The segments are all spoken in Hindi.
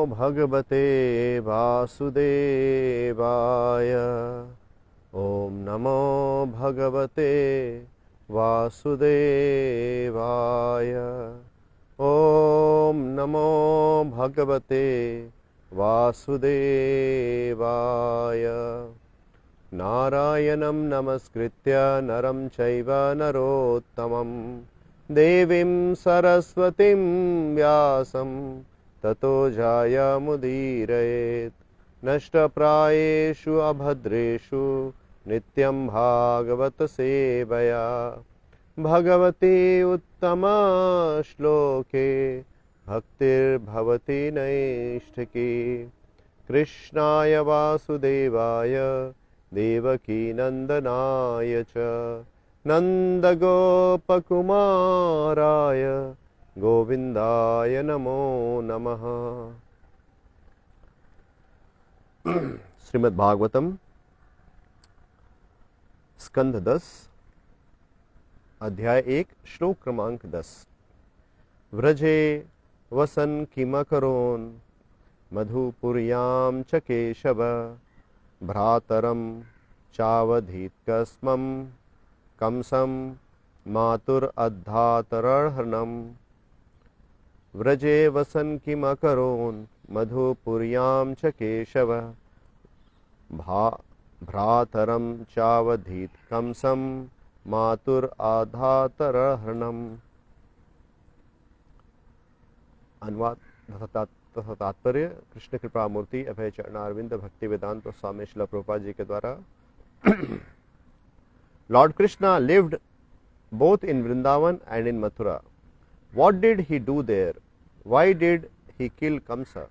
भगवते वासुदेवाय। ओम नमो भगवते वासुदेवाय। ओम नमो भगवते वासुदेवाय। नारायणं नमस्कृत्य नरं चैव नरोत्तमं देवीं सरस्वतीं व्यासं ततो जयमुदीरयेत्। नष्टप्रायेषु अभद्रेषु नित्यं भागवत सेवया भगवती उत्तमा श्लोके भक्तिर्भवति नैष्ठिकी। कृष्णाय वासुदेवाय देवकी नंदनाय च नंदगोपकुमाराय गोविंदाय नमो नमः। श्रीमद् भागवतम स्कंध 10 अध्याय 1 श्लोक क्रमांक 10। व्रजे वसन किमकरोन् मधुपुर्यां च केशव भ्रातरं चावधीत्कस्मं कंसं मातुरद्धातरहरणम्। व्रजे वसन किमकरोन् मधुपुर्यां च केशव भ्रातरं चावधीत् कंसं मातुरद्धातरहरणम्। अनुवाद तथा तात्पर्य कृष्ण कृपा मूर्ति अभय चरणारविंद भक्ति वेदांत स्वामी श्रील प्रभुपाद जी के द्वारा। Lord Krishna lived both in Vrindavan and in Mathura. What did he do there? Why did he kill Kamsa,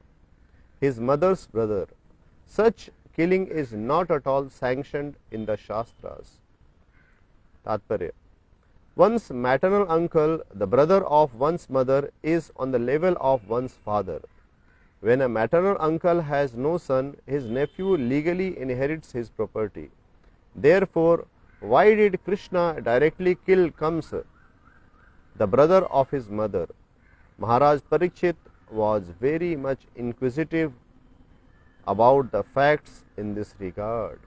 his mother's brother? Such killing is not at all sanctioned in the Shastras. तात्पर्य one's maternal uncle, the brother of one's mother, is on the level of one's father. When a maternal uncle has no son, his nephew legally inherits his property. Therefore, why did Krishna directly kill Kamsa, the brother of his mother? Maharaj Parikshit was very much inquisitive about the facts in this regard.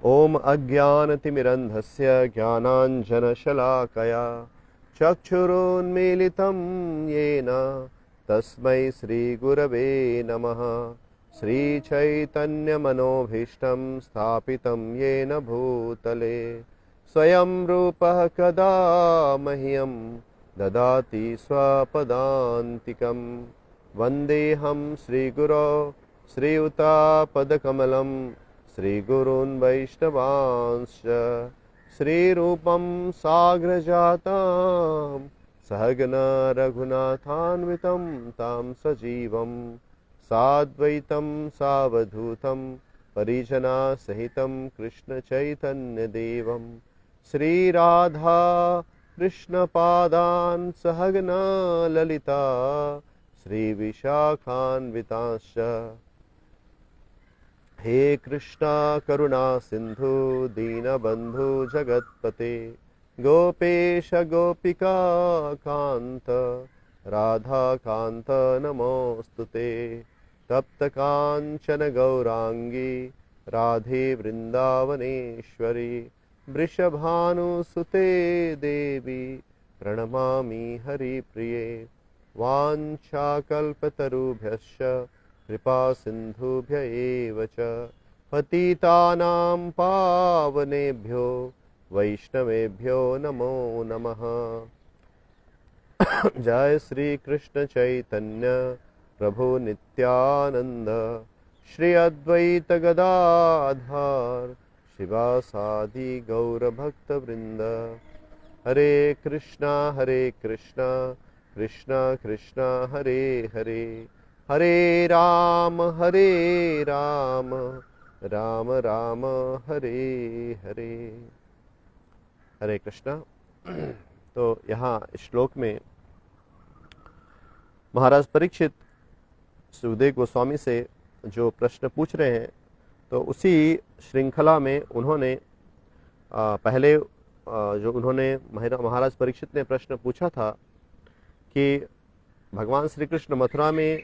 Om Ajnanatimirandhasya Jnananjanashalakaya Chakshurunmilitam Yena तस्मै श्री गुरवे नमः। श्री चैतन्य मनोभीष्टं स्थापितं येन भूतले स्वयं रूपः कदा मह्यं ददाति स्वपदान्तिकं। वन्देऽहं श्रीगुरो श्रीयुतापदकमलं श्रीगुरून् वैष्णवांश्च श्रीरूपं साग्रजाताम् सहगना रघुनाथान्वितं तां सजीवं साद्वैतं सावधूतं परिजना सहितं कृष्ण चैतन्य देवं श्रीराधा कृष्णपादान् सहगना ललिता श्रीविशाखान्वितांश्च। हे कृष्णा करुणा सिंधु दीनबंधु जगत्पते गोपेश गोपिका कांत राधा कांत नमोस्तुते। तप्त कांचन गौरांगी राधे वृंदावनेश्वरी वृषभानुसुते देवी प्रणमामि हरिप्रिये। वाञ्छाकल्पतरुभ्यश्च कृपा सिन्धुभ्य एव च पतितानां पावनेभ्यो वैष्णवेभ्यो नमो नमः। जय श्री कृष्ण चैतन्य प्रभु नित्यानंद श्री अद्वैत गदाधर शिवासादि गौर भक्त वृंद। हरे कृष्णा कृष्णा कृष्णा हरे हरे हरे राम राम राम हरे हरे। हरे कृष्णा। तो यहाँ श्लोक में महाराज परीक्षित सुखदेव गोस्वामी से जो प्रश्न पूछ रहे हैं, तो उसी श्रृंखला में उन्होंने पहले जो उन्होंने महाराज परीक्षित ने प्रश्न पूछा था कि भगवान श्री कृष्ण मथुरा में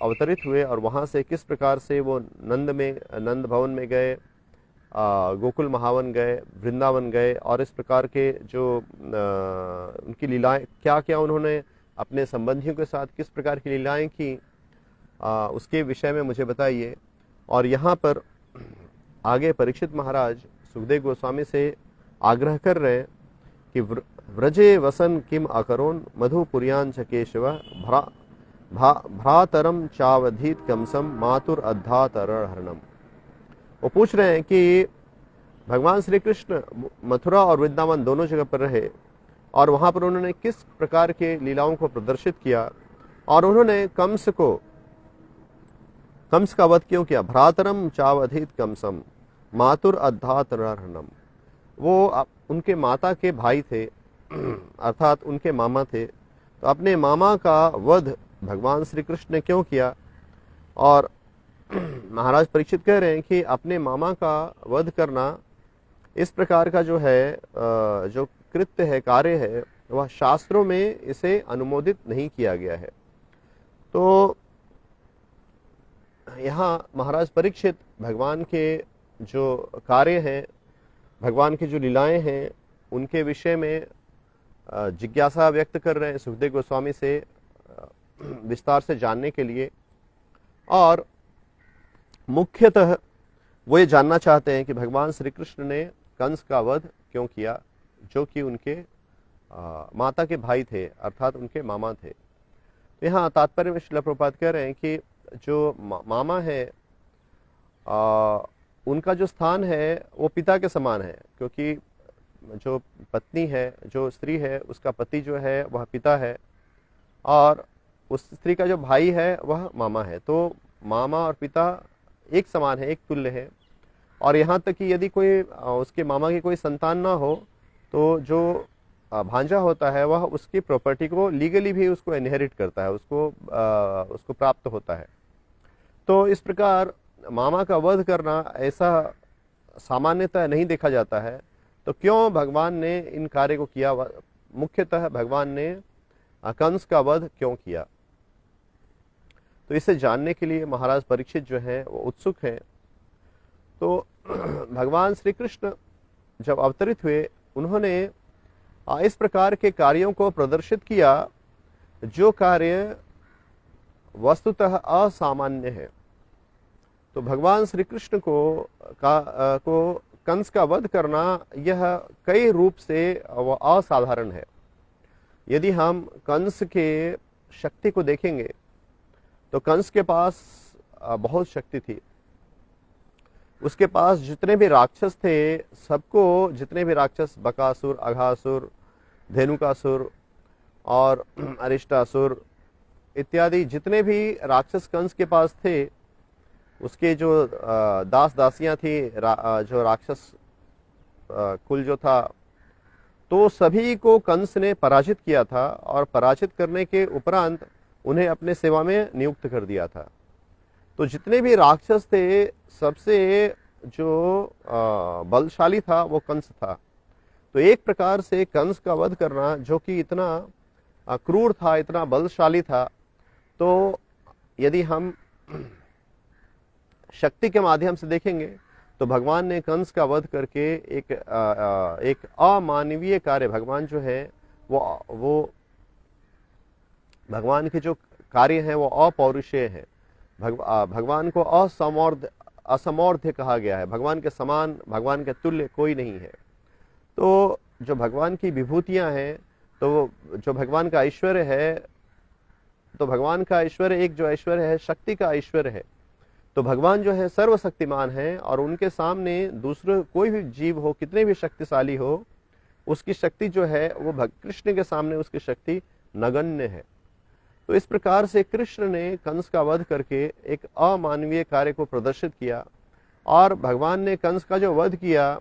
अवतरित हुए और वहाँ से किस प्रकार से वो नंद भवन में गए, गोकुल महावन गए, वृंदावन गए, और इस प्रकार के जो उनकी लीलाएं, क्या क्या उन्होंने अपने संबंधियों के साथ किस प्रकार की लीलाएं की, उसके विषय में मुझे बताइए। और यहाँ पर आगे परीक्षित महाराज सुखदेव गोस्वामी से आग्रह कर रहे हैं कि व्रजे वसन किम अकरोन मधुपुरियां च केशव भ्रातरम चावधीत कमसम मातुर अद्धातरहरणम। वो पूछ रहे हैं कि भगवान श्री कृष्ण मथुरा और वृंदावन दोनों जगह पर रहे और वहां पर उन्होंने किस प्रकार के लीलाओं को प्रदर्शित किया, और उन्होंने कंस का वध क्यों किया। भ्रातरम चावधीत कंसम मातुर अद्धातरहरणम। वो उनके माता के भाई थे, अर्थात उनके मामा थे, तो अपने मामा का वध भगवान श्री कृष्ण ने क्यों किया। और महाराज परीक्षित कह रहे हैं कि अपने मामा का वध करना इस प्रकार का जो है, जो कृत्य है, कार्य है, वह शास्त्रों में इसे अनुमोदित नहीं किया गया है। तो यहाँ महाराज परीक्षित भगवान के जो कार्य हैं, भगवान की जो लीलाएं हैं, उनके विषय में जिज्ञासा व्यक्त कर रहे हैं सुखदेव गोस्वामी से विस्तार से जानने के लिए। और मुख्यतः वो ये जानना चाहते हैं कि भगवान श्री कृष्ण ने कंस का वध क्यों किया, जो कि उनके माता के भाई थे, अर्थात उनके मामा थे। तो यहाँ तात्पर्य में श्रील प्रभुपाद कह रहे हैं कि जो मामा है, उनका जो स्थान है वो पिता के समान है, क्योंकि जो पत्नी है, जो स्त्री है, उसका पति जो है वह पिता है, और उस स्त्री का जो भाई है वह मामा है। तो मामा और पिता एक समान है, एक तुल्य है। और यहाँ तक कि यदि कोई उसके मामा की कोई संतान ना हो, तो जो भांजा होता है वह उसकी प्रॉपर्टी को लीगली भी उसको इनहेरिट करता है, उसको प्राप्त होता है। तो इस प्रकार मामा का वध करना ऐसा सामान्यतः नहीं देखा जाता है। तो क्यों भगवान ने इन कार्य को किया, मुख्यतः भगवान ने कंस का वध क्यों किया, तो इसे जानने के लिए महाराज परीक्षित जो हैं वो उत्सुक हैं। तो भगवान श्री कृष्ण जब अवतरित हुए, उन्होंने इस प्रकार के कार्यों को प्रदर्शित किया जो कार्य वस्तुतः असामान्य है। तो भगवान श्री कृष्ण को कंस का वध करना यह कई रूप से वह असाधारण है। यदि हम कंस के शक्ति को देखेंगे तो कंस के पास बहुत शक्ति थी। उसके पास जितने भी राक्षस थे, सबको, जितने भी राक्षस, बकासुर, अघासुर, धेनुकासुर और अरिष्टासुर इत्यादि जितने भी राक्षस कंस के पास थे, उसके जो दास दासियां थी, जो राक्षस कुल जो था, तो सभी को कंस ने पराजित किया था, और पराजित करने के उपरांत उन्हें अपने सेवा में नियुक्त कर दिया था। तो जितने भी राक्षस थे, सबसे जो बलशाली था वो कंस था। तो एक प्रकार से कंस का वध करना, जो कि इतना क्रूर था, इतना बलशाली था, तो यदि हम शक्ति के माध्यम से देखेंगे तो भगवान ने कंस का वध करके एक अमानवीय कार्य, भगवान जो है वो भगवान के जो कार्य हैं वो अपौरुषेय है। भगवान को असमौर्ध्य कहा गया है। भगवान के समान, भगवान के तुल्य कोई नहीं है। तो जो भगवान की विभूतियां हैं, तो जो भगवान का ऐश्वर्य है, तो भगवान का ऐश्वर्य, एक जो ऐश्वर्य है शक्ति का ऐश्वर्य है। तो भगवान जो है सर्वशक्तिमान है, और उनके सामने दूसरे कोई भी जीव हो, कितने भी शक्तिशाली हो, उसकी शक्ति जो है वो कृष्ण के सामने उसकी शक्ति नगण्य है। तो इस प्रकार से कृष्ण ने कंस का वध करके एक अमानवीय कार्य को प्रदर्शित किया। और भगवान ने कंस का जो वध किया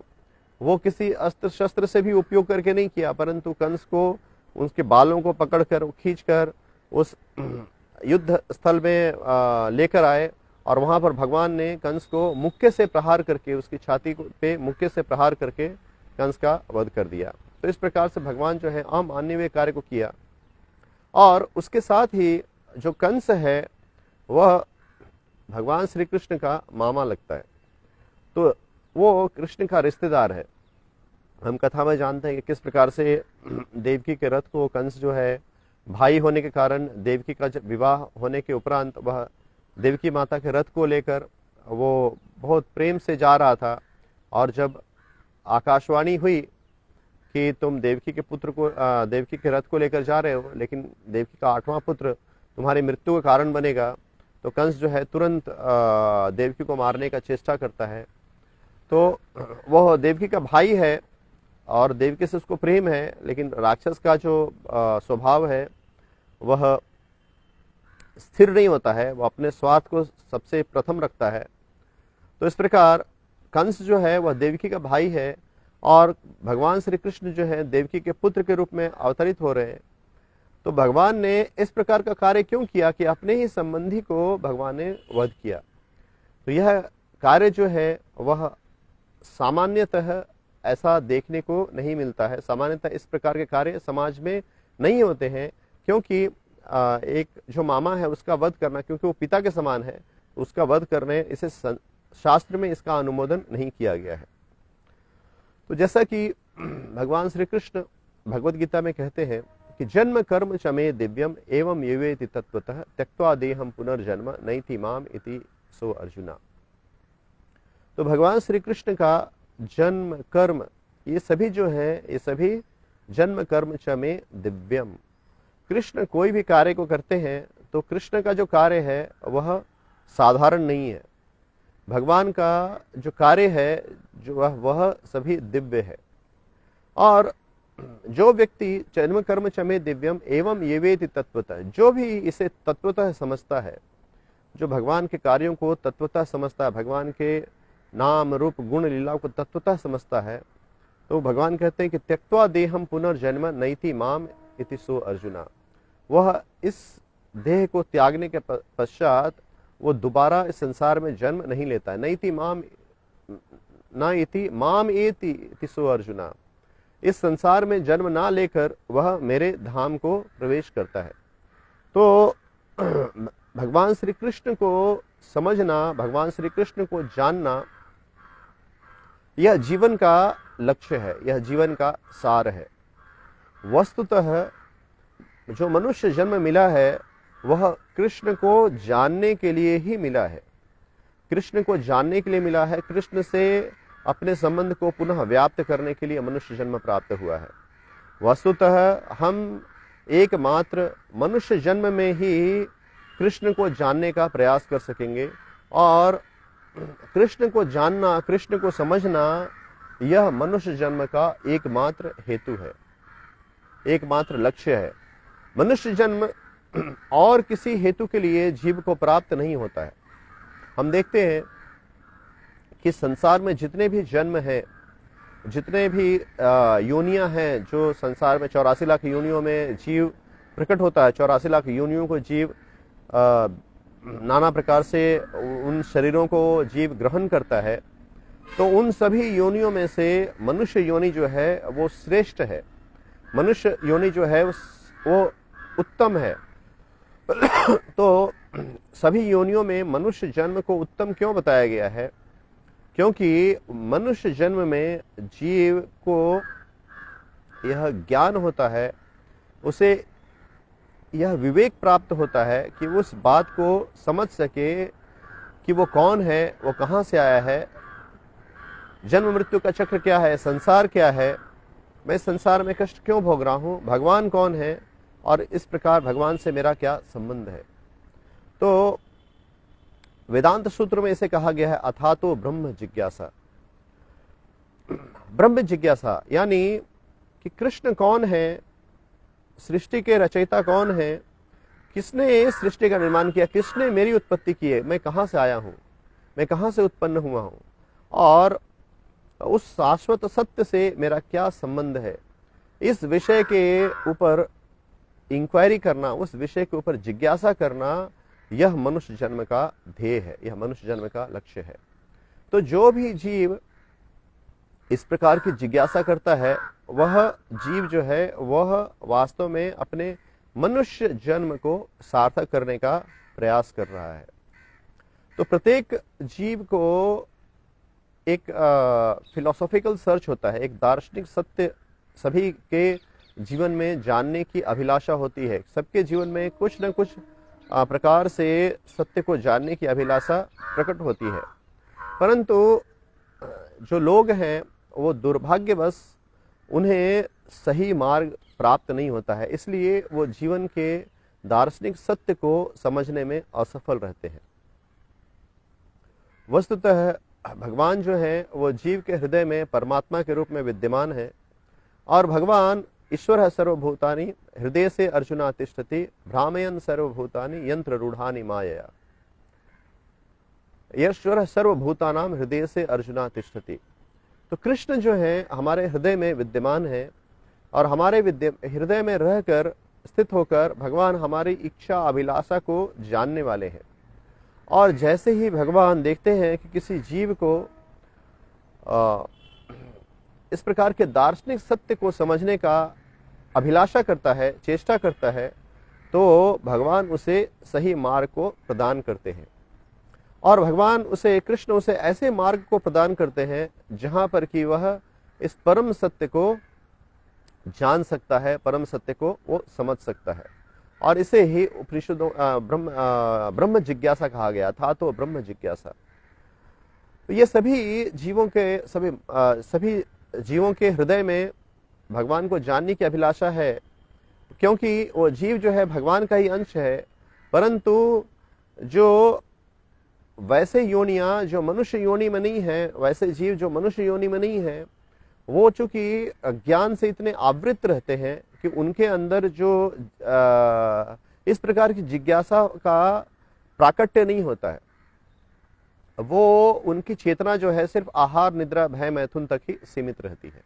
वो किसी अस्त्र शस्त्र से भी उपयोग करके नहीं किया, परंतु कंस को, उसके बालों को पकड़कर, खींचकर उस युद्ध स्थल में लेकर आए, और वहां पर भगवान ने कंस को मुक्के से प्रहार करके, उसकी छाती पे मुक्के से प्रहार करके कंस का वध कर दिया। तो इस प्रकार से भगवान जो है अमानवीय कार्य को किया। और उसके साथ ही जो कंस है वह भगवान श्री कृष्ण का मामा लगता है, तो वो कृष्ण का रिश्तेदार है। हम कथा में जानते हैं कि किस प्रकार से देवकी के रथ को कंस जो है भाई होने के कारण देवकी का जब विवाह होने के उपरांत वह देवकी माता के रथ को लेकर वो बहुत प्रेम से जा रहा था, और जब आकाशवाणी हुई कि तुम देवकी के पुत्र को देवकी के रथ को लेकर जा रहे हो, लेकिन देवकी का 8वां पुत्र तुम्हारी मृत्यु का कारण बनेगा, तो कंस जो है तुरंत देवकी को मारने का चेष्टा करता है। तो वह देवकी का भाई है और देवकी से उसको प्रेम है, लेकिन राक्षस का जो स्वभाव है वह स्थिर नहीं होता है, वह अपने स्वार्थ को सबसे प्रथम रखता है। तो इस प्रकार कंस जो है वह देवकी का भाई है, और भगवान श्री कृष्ण जो है देवकी के पुत्र के रूप में अवतरित हो रहे हैं। तो भगवान ने इस प्रकार का कार्य क्यों किया कि अपने ही संबंधी को भगवान ने वध किया। तो यह कार्य जो है वह सामान्यतः ऐसा देखने को नहीं मिलता है। सामान्यतः इस प्रकार के कार्य समाज में नहीं होते हैं, क्योंकि एक जो मामा है उसका वध करना, क्योंकि वो पिता के समान है, उसका वध करने इसे शास्त्र में इसका अनुमोदन नहीं किया गया है। तो जैसा कि भगवान श्री कृष्ण भगवद गीता में कहते हैं कि जन्म कर्म चमे दिव्यम एवं युवेति तत्वतः त्यक्त्वा देहम पुनर्जन्म नैति माम इति सो अर्जुना। तो भगवान श्री कृष्ण का जन्म कर्म ये सभी जो है, ये सभी जन्म कर्म चमे दिव्यम। कृष्ण कोई भी कार्य को करते हैं तो कृष्ण का जो कार्य है वह साधारण नहीं है। भगवान का जो कार्य है जो वह सभी दिव्य है। और जो व्यक्ति जन्म कर्म चमे दिव्यम एवं ये वेति तत्वतः, जो भी इसे तत्वतः समझता है, जो भगवान के कार्यों को तत्वतः समझता है, भगवान के नाम रूप गुण लीला को तत्वतः समझता है, तो भगवान कहते हैं कि त्यक्त्वा देहम पुनर्जन्म नैति माम इति सो अर्जुना। वह इस देह को त्यागने के पश्चात वो दोबारा इस संसार में जन्म नहीं लेता है। नैति माम न इति माम एति इति सो अर्जुना। इस संसार में जन्म ना लेकर वह मेरे धाम को प्रवेश करता है। तो भगवान श्री कृष्ण को समझना, भगवान श्री कृष्ण को जानना, यह जीवन का लक्ष्य है, यह जीवन का सार है। वस्तुतः जो मनुष्य जन्म मिला है वह कृष्ण को जानने के लिए ही मिला है, कृष्ण को जानने के लिए मिला है, कृष्ण से अपने संबंध को पुनः व्याप्त करने के लिए मनुष्य जन्म प्राप्त हुआ है। वस्तुतः हम एकमात्र मनुष्य जन्म में ही कृष्ण को जानने का प्रयास कर सकेंगे, और कृष्ण को जानना, कृष्ण को समझना, यह मनुष्य जन्म का एकमात्र हेतु है, एकमात्र लक्ष्य है। मनुष्य जन्म और किसी हेतु के लिए जीव को प्राप्त नहीं होता है। हम देखते हैं कि संसार में जितने भी जन्म हैं, जितने भी योनियां हैं, जो संसार में 84 लाख योनियों में जीव प्रकट होता है, 84 लाख योनियों को जीव नाना प्रकार से उन शरीरों को जीव ग्रहण करता है, तो उन सभी योनियों में से मनुष्य योनि जो है वो श्रेष्ठ है, मनुष्य योनि जो है वो उत्तम है। तो सभी योनियों में मनुष्य जन्म को उत्तम क्यों बताया गया है? क्योंकि मनुष्य जन्म में जीव को यह ज्ञान होता है, उसे यह विवेक प्राप्त होता है कि उस बात को समझ सके कि वो कौन है, वो कहाँ से आया है, जन्म मृत्यु का चक्र क्या है, संसार क्या है, मैं संसार में कष्ट क्यों भोग रहा हूँ, भगवान कौन है, और इस प्रकार भगवान से मेरा क्या संबंध है। तो वेदांत सूत्र में इसे कहा गया है अथातो ब्रह्म जिज्ञासा। ब्रह्म जिज्ञासा यानी कि कृष्ण कौन है, सृष्टि के रचयिता कौन है, किसने सृष्टि का निर्माण किया, किसने मेरी उत्पत्ति की है, मैं कहाँ से आया हूँ, मैं कहाँ से उत्पन्न हुआ हूँ, और उस शाश्वत सत्य से मेरा क्या संबंध है, इस विषय के ऊपर इंक्वायरी करना, उस विषय के ऊपर जिज्ञासा करना, यह मनुष्य जन्म का ध्येय है, यह मनुष्य जन्म का लक्ष्य है। तो जो भी जीव इस प्रकार की जिज्ञासा करता है, वह जीव जो है वह वास्तव में अपने मनुष्य जन्म को सार्थक करने का प्रयास कर रहा है। तो प्रत्येक जीव को एक फिलोसॉफिकल सर्च होता है, एक दार्शनिक सत्य सभी के जीवन में जानने की अभिलाषा होती है। सबके जीवन में कुछ न कुछ प्रकार से सत्य को जानने की अभिलाषा प्रकट होती है, परंतु जो लोग हैं वो दुर्भाग्यवश उन्हें सही मार्ग प्राप्त नहीं होता है, इसलिए वो जीवन के दार्शनिक सत्य को समझने में असफल रहते हैं। वस्तुतः भगवान जो है वो जीव के हृदय में परमात्मा के रूप में विद्यमान है, और भगवान ईश्वर सर्वभूतानि हृदय से अर्जुना तिष्ठति भ्रामयन् सर्वभूतानि यंत्र रूढ़ानि मायया। ईश्वर सर्वभूतानां हृदय से अर्जुना तिष्ठति। तो कृष्ण जो है हमारे हृदय में विद्यमान है, और हमारे हृदय में रहकर स्थित होकर भगवान हमारी इच्छा अभिलाषा को जानने वाले हैं। और जैसे ही भगवान देखते हैं कि किसी जीव को इस प्रकार के दार्शनिक सत्य को समझने का अभिलाषा करता है, चेष्टा करता है, तो भगवान उसे सही मार्ग को प्रदान करते हैं। और भगवान उसे, कृष्ण उसे ऐसे मार्ग को प्रदान करते हैं जहां पर कि वह इस परम सत्य को जान सकता है, परम सत्य को वो समझ सकता है। और इसे ही उपनिषदों ब्रह्म जिज्ञासा कहा गया था, तो ब्रह्म जिज्ञासा। तो ये सभी जीवों के हृदय में भगवान को जानने की अभिलाषा है, क्योंकि वो जीव जो है भगवान का ही अंश है, परंतु जो वैसे योनियां जो मनुष्य योनि में नहीं है, वैसे जीव जो मनुष्य योनि में नहीं है, वो चूंकि ज्ञान से इतने आवृत रहते हैं कि उनके अंदर जो इस प्रकार की जिज्ञासा का प्राकट्य नहीं होता है। वो उनकी चेतना जो है सिर्फ आहार निद्रा भय मैथुन तक ही सीमित रहती है।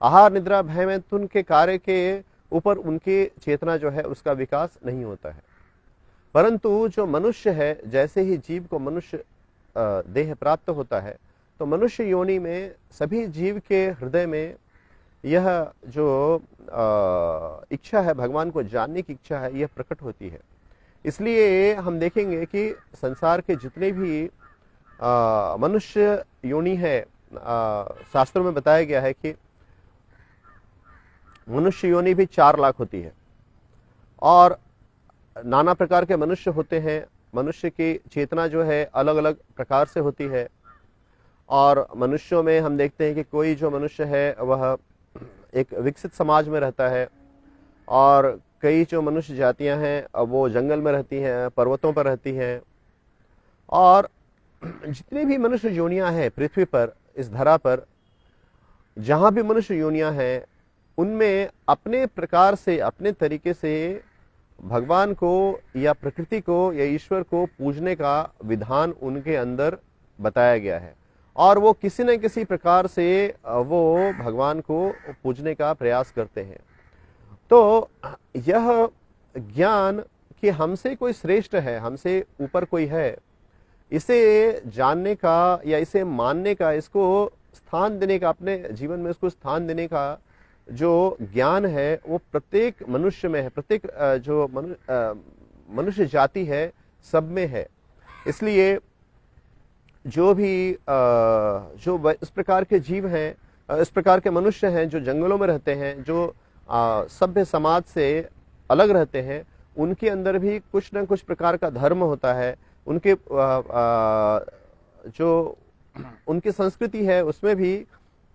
आहार निद्रा भय मैथुन के कार्य के ऊपर उनकी चेतना जो है उसका विकास नहीं होता है। परंतु जो मनुष्य है, जैसे ही जीव को मनुष्य देह प्राप्त होता है, तो मनुष्य योनि में सभी जीव के हृदय में यह जो इच्छा है, भगवान को जानने की इच्छा है, यह प्रकट होती है। इसलिए हम देखेंगे कि संसार के जितने भी मनुष्य योनि है, शास्त्रों में बताया गया है कि मनुष्य योनि भी 4 लाख होती है, और नाना प्रकार के मनुष्य होते हैं। मनुष्य की चेतना जो है अलग अलग प्रकार से होती है, और मनुष्यों में हम देखते हैं कि कोई जो मनुष्य है वह एक विकसित समाज में रहता है, और कई जो मनुष्य जातियां हैं वो जंगल में रहती हैं, पर्वतों पर रहती हैं। और जितने भी मनुष्य योनियां हैं पृथ्वी पर, इस धरा पर जहां भी मनुष्य योनियां हैं, उनमें अपने प्रकार से, अपने तरीके से भगवान को या प्रकृति को या ईश्वर को पूजने का विधान उनके अंदर बताया गया है, और वो किसी न किसी प्रकार से वो भगवान को पूजने का प्रयास करते हैं। तो यह ज्ञान कि हमसे कोई श्रेष्ठ है, हमसे ऊपर कोई है, इसे जानने का या इसे मानने का, इसको स्थान देने का, अपने जीवन में इसको स्थान देने का जो ज्ञान है वो प्रत्येक मनुष्य में है, प्रत्येक जो मनुष्य जाति है सब में है। इसलिए जो भी जो इस प्रकार के जीव हैं, इस प्रकार के मनुष्य हैं जो जंगलों में रहते हैं, जो सभ्य समाज से अलग रहते हैं, उनके अंदर भी कुछ न कुछ प्रकार का धर्म होता है। उनके जो उनकी संस्कृति है उसमें भी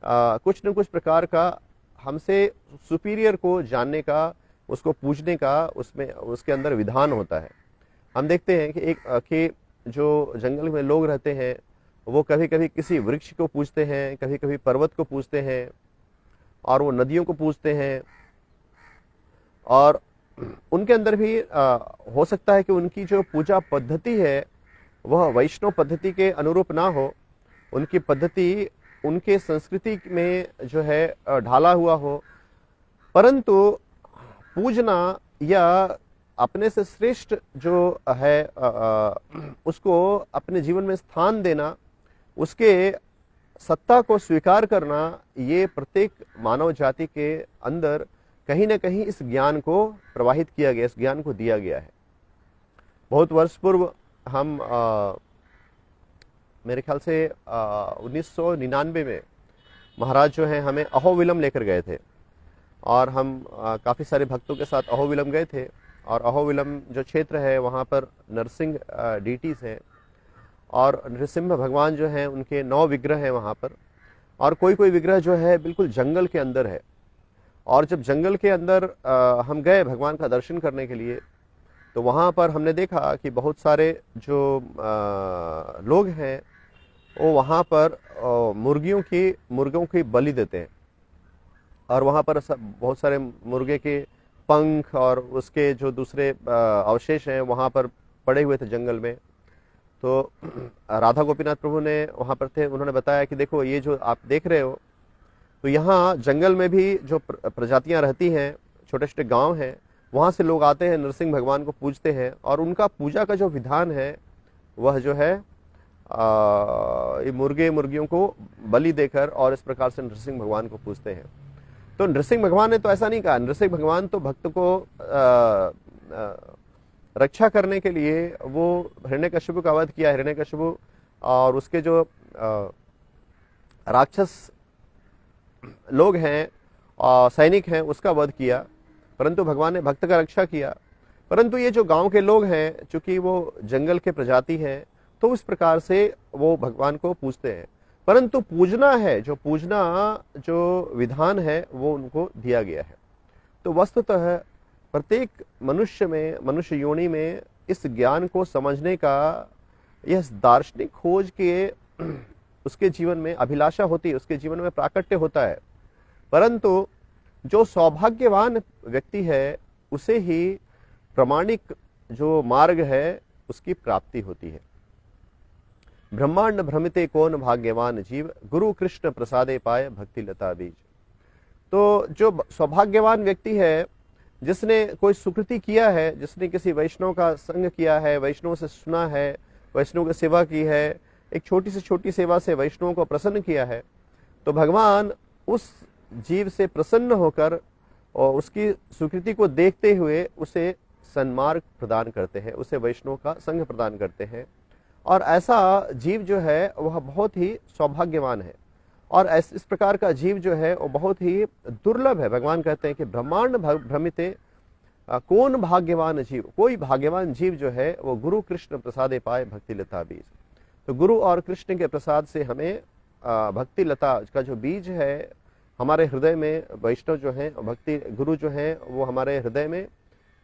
कुछ न कुछ प्रकार का हमसे सुपीरियर को जानने का, उसको पूजने का उसमें उसके अंदर विधान होता है। हम देखते हैं कि जो जंगल में लोग रहते हैं वो कभी कभी किसी वृक्ष को पूजते हैं, कभी कभी पर्वत को पूजते हैं, और वो नदियों को पूजते हैं। और उनके अंदर भी हो सकता है कि उनकी जो पूजा पद्धति है वह वैष्णव पद्धति के अनुरूप ना हो, उनकी पद्धति उनके संस्कृति में जो है ढाला हुआ हो, परंतु पूजना या अपने से श्रेष्ठ जो है उसको अपने जीवन में स्थान देना, उसके सत्ता को स्वीकार करना, ये प्रत्येक मानव जाति के अंदर कहीं ना कहीं इस ज्ञान को प्रवाहित किया गया, इस ज्ञान को दिया गया है। बहुत वर्ष पूर्व हम मेरे ख्याल से 1999 में महाराज जो हैं हमें अहोबिलम लेकर गए थे, और हम काफ़ी सारे भक्तों के साथ अहोबिलम गए थे। और अहोबिलम जो क्षेत्र है वहाँ पर नरसिंह डीटीज हैं, और नरसिंह भगवान जो हैं उनके 9 विग्रह हैं वहाँ पर, और कोई कोई विग्रह जो है बिल्कुल जंगल के अंदर है। और जब जंगल के अंदर हम गए भगवान का दर्शन करने के लिए, तो वहाँ पर हमने देखा कि बहुत सारे जो लोग हैं वो वहाँ पर मुर्गों की बलि देते हैं, और वहाँ पर बहुत सारे मुर्गे के पंख और उसके जो दूसरे अवशेष हैं वहाँ पर पड़े हुए थे जंगल में। तो राधा गोपीनाथ प्रभु ने वहाँ पर थे, उन्होंने बताया कि देखो ये जो आप देख रहे हो, तो यहाँ जंगल में भी जो प्रजातियाँ रहती हैं, छोटे छोटे गांव हैं, वहाँ से लोग आते हैं, नरसिंह भगवान को पूजते हैं, और उनका पूजा का जो विधान है वह जो है मुर्गियों को बलि देकर और इस प्रकार से नरसिंह भगवान को पूजते हैं। तो नरसिंह भगवान ने तो ऐसा नहीं कहा। नरसिंह भगवान तो भक्त को रक्षा करने के लिए वो हिरण्यकश्यप का वध किया। हिरण्यकश्यप और उसके जो राक्षस लोग हैं सैनिक हैं उसका वध किया, परंतु भगवान ने भक्त का रक्षा किया। परंतु ये जो गांव के लोग हैं, चूंकि वो जंगल के प्रजाति हैं, तो इस प्रकार से वो भगवान को पूजते हैं। परंतु पूजना जो विधान है वो उनको दिया गया है। तो वस्तुतः प्रत्येक मनुष्य योनि में इस ज्ञान को समझने का यह दार्शनिक खोज के उसके जीवन में अभिलाषा होती है, उसके जीवन में प्राकट्य होता है। परंतु जो सौभाग्यवान व्यक्ति है उसे ही प्रामाणिक जो मार्ग है उसकी प्राप्ति होती है। ब्रह्मांड भ्रमिते कौन भाग्यवान जीव, गुरु कृष्ण प्रसादे पाए भक्ति लता बीज। तो जो सौभाग्यवान व्यक्ति है, जिसने कोई सुकृति किया है, जिसने किसी वैष्णव का संग किया है, वैष्णव से सुना है, वैष्णव की सेवा की है, एक छोटी से छोटी सेवा से वैष्णव को प्रसन्न किया है, तो भगवान उस जीव से प्रसन्न होकर और उसकी सुकृति को देखते हुए उसे सन्मार्ग प्रदान करते हैं, उसे वैष्णव का संग प्रदान करते हैं। और ऐसा जीव जो है वह बहुत ही सौभाग्यवान है, और इस प्रकार का जीव जो है वो बहुत ही दुर्लभ है। भगवान कहते हैं कि ब्रह्मांड भ्रमिते कौन भाग्यवान जीव, कोई भाग्यवान जीव जो है वो गुरु कृष्ण प्रसादे पाए भक्ति लता बीज। तो गुरु और कृष्ण के प्रसाद से हमें भक्ति लता का जो बीज है हमारे हृदय में, वैष्णव जो है भक्ति गुरु जो है वो हमारे हृदय में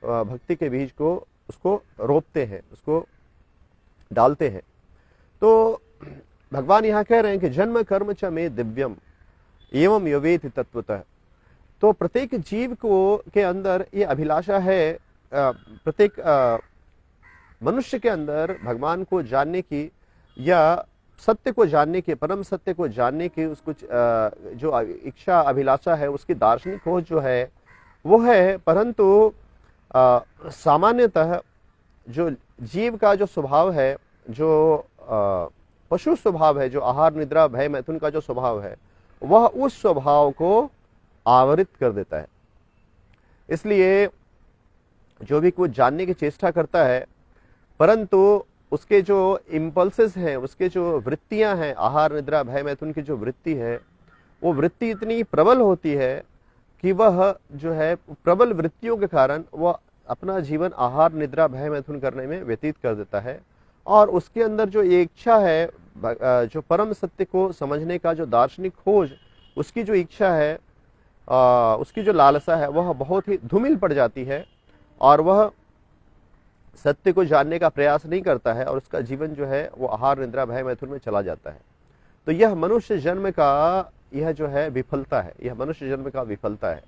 भक्ति के बीज को उसको रोपते हैं, उसको डालते हैं। तो भगवान यहाँ कह रहे हैं कि जन्म कर्म च में दिव्यम एवं यवेति तत्वतः। तो प्रत्येक जीव को के अंदर ये अभिलाषा है, प्रत्येक मनुष्य के अंदर भगवान को जानने की या सत्य को जानने की, परम सत्य को जानने की उसको जो इच्छा अभिलाषा है, उसकी दार्शनिक खोज जो है वो है। परंतु सामान्यतः जो जीव का जो स्वभाव है, जो पशु स्वभाव है, जो आहार निद्रा भय मैथुन का जो स्वभाव है, वह उस स्वभाव को आवरित कर देता है। इसलिए जो भी कुछ जानने की चेष्टा करता है, परंतु उसके जो इम्पल्सेस हैं, उसके जो वृत्तियां हैं, आहार निद्रा भय मैथुन की जो वृत्ति है, वो वृत्ति इतनी प्रबल होती है कि वह जो है प्रबल वृत्तियों के कारण वह अपना जीवन आहार निद्रा भय मैथुन करने में व्यतीत कर देता है। और उसके अंदर जो ये इच्छा है, जो परम सत्य को समझने का जो दार्शनिक खोज, उसकी जो इच्छा है, उसकी जो लालसा है, वह बहुत ही धूमिल पड़ जाती है, और वह सत्य को जानने का प्रयास नहीं करता है, और उसका जीवन जो है वो आहार निद्रा भय मैथुन में चला जाता है। तो यह मनुष्य जन्म का यह जो है विफलता है, यह मनुष्य जन्म का विफलता है।